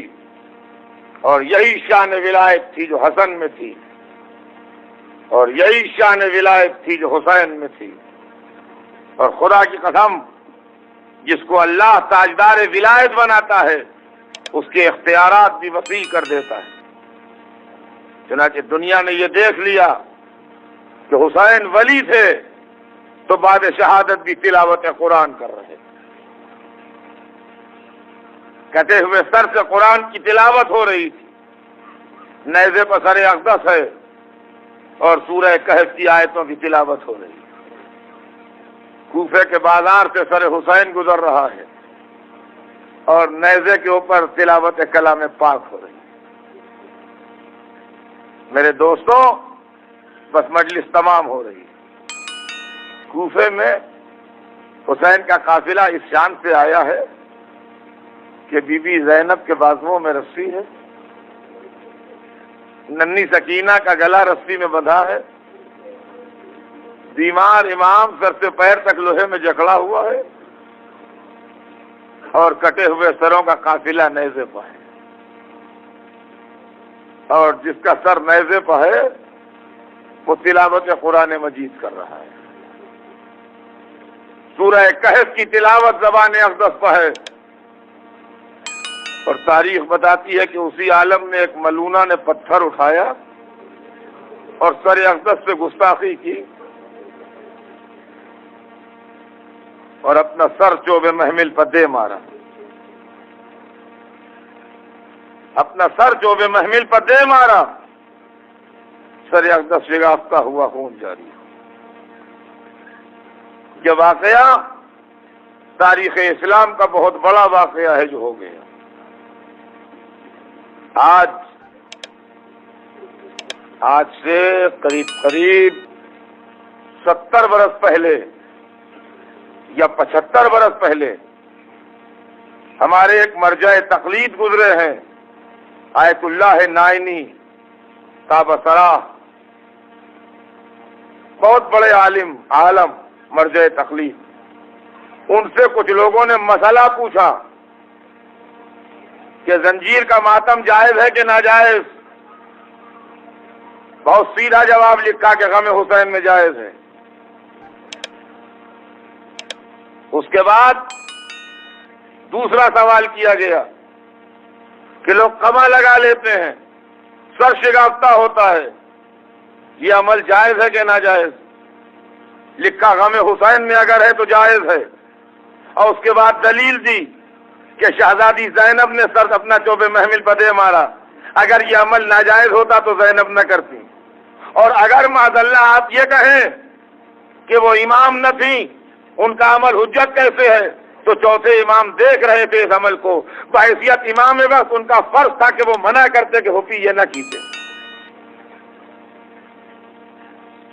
اور یہی شان ولایت تھی جو حسن میں تھی، اور یہی شان ولایت تھی جو حسین میں تھی۔ اور خدا کی قسم، جس کو اللہ تاجدار ولایت بناتا ہے اس کے اختیارات بھی وسیع کر دیتا ہے۔ چنانچہ دنیا نے یہ دیکھ لیا کہ حسین ولی تھے تو بعد شہادت بھی تلاوت قرآن کر رہے تھے، کہتے ہوئے سر سے قرآن کی تلاوت ہو رہی تھی، نیزے پر سر اقدس ہے اور سورہ کہف کی آیتوں کی تلاوت ہو رہی ہے۔ کوفے کے بازار سے سر حسین گزر رہا ہے اور نیزے کے اوپر تلاوت کلام پاک ہو رہی ہے۔ میرے دوستوں، بس مجلس تمام ہو رہی ہے۔ کوفے میں حسین کا قافلہ اس شان سے آیا ہے کہ بی بی زینب کے بازوؤں میں رسی ہے، ننھی سکینہ کا گلا رسی میں بندھا ہے، بیمار امام سر سے پیر تک لوہے میں جکڑا ہوا ہے، اور کٹے ہوئے سروں کا قافلہ نیزے پر ہے۔ اور جس کا سر نیزے پر ہے وہ تلاوت قرآن مجید کر رہا ہے۔ سورہ کہف کی تلاوت زبان اقدس پر ہے، اور تاریخ بتاتی ہے کہ اسی عالم میں ایک ملونہ نے پتھر اٹھایا اور سر اقدس سے گستاخی کی اور اپنا سر چوب محمل پر دے مارا، اپنا سر چوب محمل پر دے مارا، سر اقدس شگافتہ ہوا، خون جاری۔ یہ واقعہ تاریخ اسلام کا بہت بڑا واقعہ ہے جو ہو گیا۔ آج سے قریب 70 برس پہلے یا 75 برس پہلے ہمارے ایک مرجع تقلید گزرے ہیں، آیت اللہ نائنی تابصرہ، بہت بڑے عالم مرجع تقلید۔ ان سے کچھ لوگوں نے مسئلہ پوچھا کہ زنجیر کا ماتم جائز ہے کہ ناجائز؟ بہت سیدھا جواب لکھا کہ غم حسین میں جائز ہے۔ اس کے بعد دوسرا سوال کیا گیا کہ لوگ قمع لگا لیتے ہیں، سر شگافتہ ہوتا ہے، یہ عمل جائز ہے کہ ناجائز؟ لکھا غم حسین میں اگر ہے تو جائز ہے، اور اس کے بعد دلیل دی کہ شہزادی زینب نے سر اپنا چوب محمل پر دے مارا، اگر یہ عمل ناجائز ہوتا تو زینب نہ کرتی، اور اگر معاذ اللہ آپ یہ کہیں کہ وہ امام نہ تھیں، ان کا عمل حجت کیسے ہے؟ تو چوتھے امام دیکھ رہے تھے اس عمل کو، بحیثیت امام وقت ان کا فرض تھا کہ وہ منع کرتے کہ ہوفی یہ نہ کیتے۔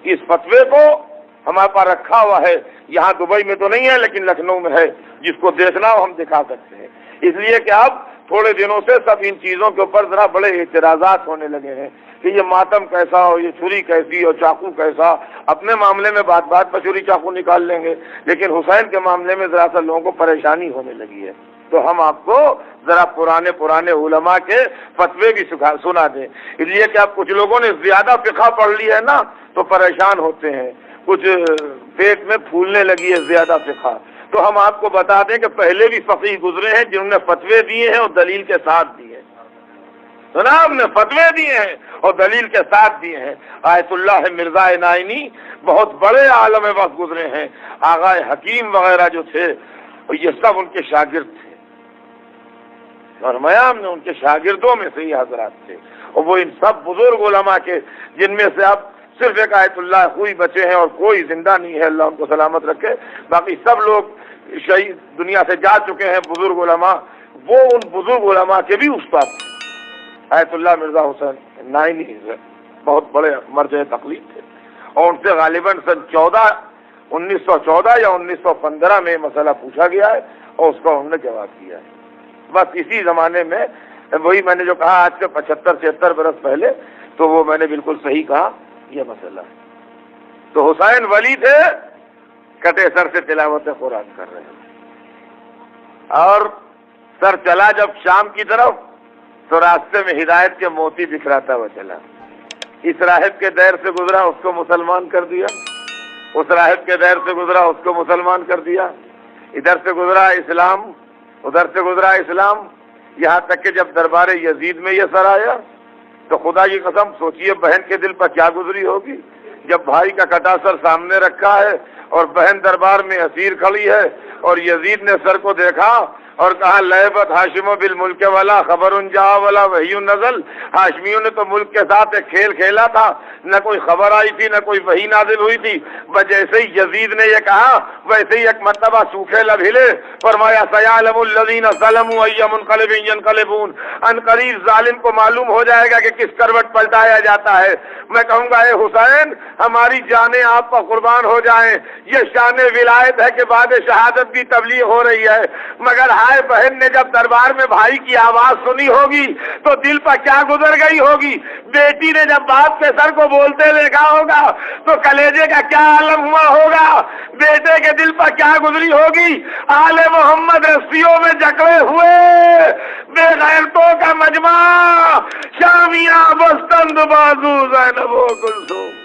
اس فتوے کو ہمارے پاس رکھا ہوا ہے، یہاں دبئی میں تو نہیں ہے لیکن لکھنؤ میں ہے، جس کو دیکھنا ہو ہم دکھا سکتے ہیں۔ اس لیے کہ اب تھوڑے دنوں سے سب ان چیزوں کے اوپر ذرا بڑے اعتراضات ہونے لگے ہیں کہ یہ ماتم کیسا ہو، یہ چھری کیسی اور چاقو کیسا۔ اپنے معاملے میں بات پر چھری چاقو نکال لیں گے، لیکن حسین کے معاملے میں ذرا سا لوگوں کو پریشانی ہونے لگی ہے۔ تو ہم آپ کو ذرا پرانے علماء کے فتوے بھی سنا دیں، اس لیے کہ اب کچھ لوگوں نے زیادہ فقہ پڑھ لی ہے نا تو پریشان ہوتے ہیں، کچھ پیٹ میں پھولنے لگی ہے زیادہ فقہ۔ تو ہم آپ کو بتا دیں کہ پہلے بھی فقیہ گزرے ہیں جنہوں نے فتوے دیے ہیں اور دلیل کے ساتھ دیے ہیں، جناب نے فتوے دیے ہیں اور دلیل کے ساتھ دیے ہیں۔ آیت اللہ مرزا نائنی بہت بڑے عالم وقت گزرے ہیں، آغا حکیم وغیرہ جو تھے یہ سب ان کے شاگرد تھے، اور میام نے ان کے شاگردوں میں سے یہ حضرات تھے، اور وہ ان سب بزرگ علماء کے جن میں سے اب صرف ایک آیت اللہ خوئی بچے ہیں اور کوئی زندہ نہیں ہے، اللہ ان کو سلامت رکھے، باقی سب لوگ شہید دنیا سے جا چکے ہیں بزرگ علماء، وہ ان بزرگ علماء کے بھی استاد تھے۔ آیت اللہ مرزا حسین نائنی بہت بڑے مرجع تقلید تھے، اور ان سے غالباً سن 1914 یا 1915 میں مسئلہ پوچھا گیا ہے اور اس کا انہوں نے جواب دیا ہے۔ بس اسی زمانے میں وہی میں نے جو کہا آج سے 75-76 برس پہلے، تو وہ میں نے بالکل صحیح کہا، یہ مسئلہ ہے۔ تو حسین ولی تھے، کٹے سر سے تلاوت قرآن کر رہے ہیں، اور سر چلا جب شام کی طرف تو راستے میں ہدایت کے موتی بکھراتا ہوا چلا، اس راہب کے دیر سے گزرا اس کو مسلمان کر دیا، اس راہب کے دیر سے گزرا اس کو مسلمان کر دیا، ادھر سے گزرا اسلام ادھر سے گزرا اسلام، یہاں تک کہ جب دربار یزید میں یہ سر آیا تو خدا کی قسم سوچئے بہن کے دل پر کیا گزری ہوگی، جب بھائی کا کٹا سر سامنے رکھا ہے اور بہن دربار میں اسیر کھڑی ہے، اور یزید نے سر کو دیکھا اور کہا لعبت ہاشم بالملک والا خبر جا والا وحی نزل، ہاشمیوں نے تو ملک کے ساتھ ایک کھیل کھیلا تھا، نہ کوئی خبر آئی تھی نہ کوئی وحی نازل ہوئی تھی، بس جیسے ہی یزید نے یہ کہا ویسے ہی ایک مرتبہ سوکھے لب ہلے، فرمایا سیعلم الذین ظلموا ای منقلب ینقلبون، ان قریب ظالم کو معلوم ہو جائے گا کہ کس کروٹ پلٹایا جاتا ہے۔ میں کہوں گا اے حسین ہماری جانیں آپ پر قربان ہو جائیں، یہ شان ولایت ہے کہ بعد شہادت بھی تبلیغ ہو رہی ہے، مگر بھائی بہن نے جب دربار میں بھائی کی آواز سنی ہوگی تو دل پر کیا گزر گئی ہوگی، بیٹی نے جب باپ کے سر کو بولتے دیکھا ہوگا تو کلیجے کا کیا عالم ہوا ہوگا، بیٹے کے دل پر کیا گزری ہوگی۔ آل محمد رسیوں میں جکڑے ہوئے بے غیرتوں کا مجمع، شامیاں بستند بازو زینب و کلثوم۔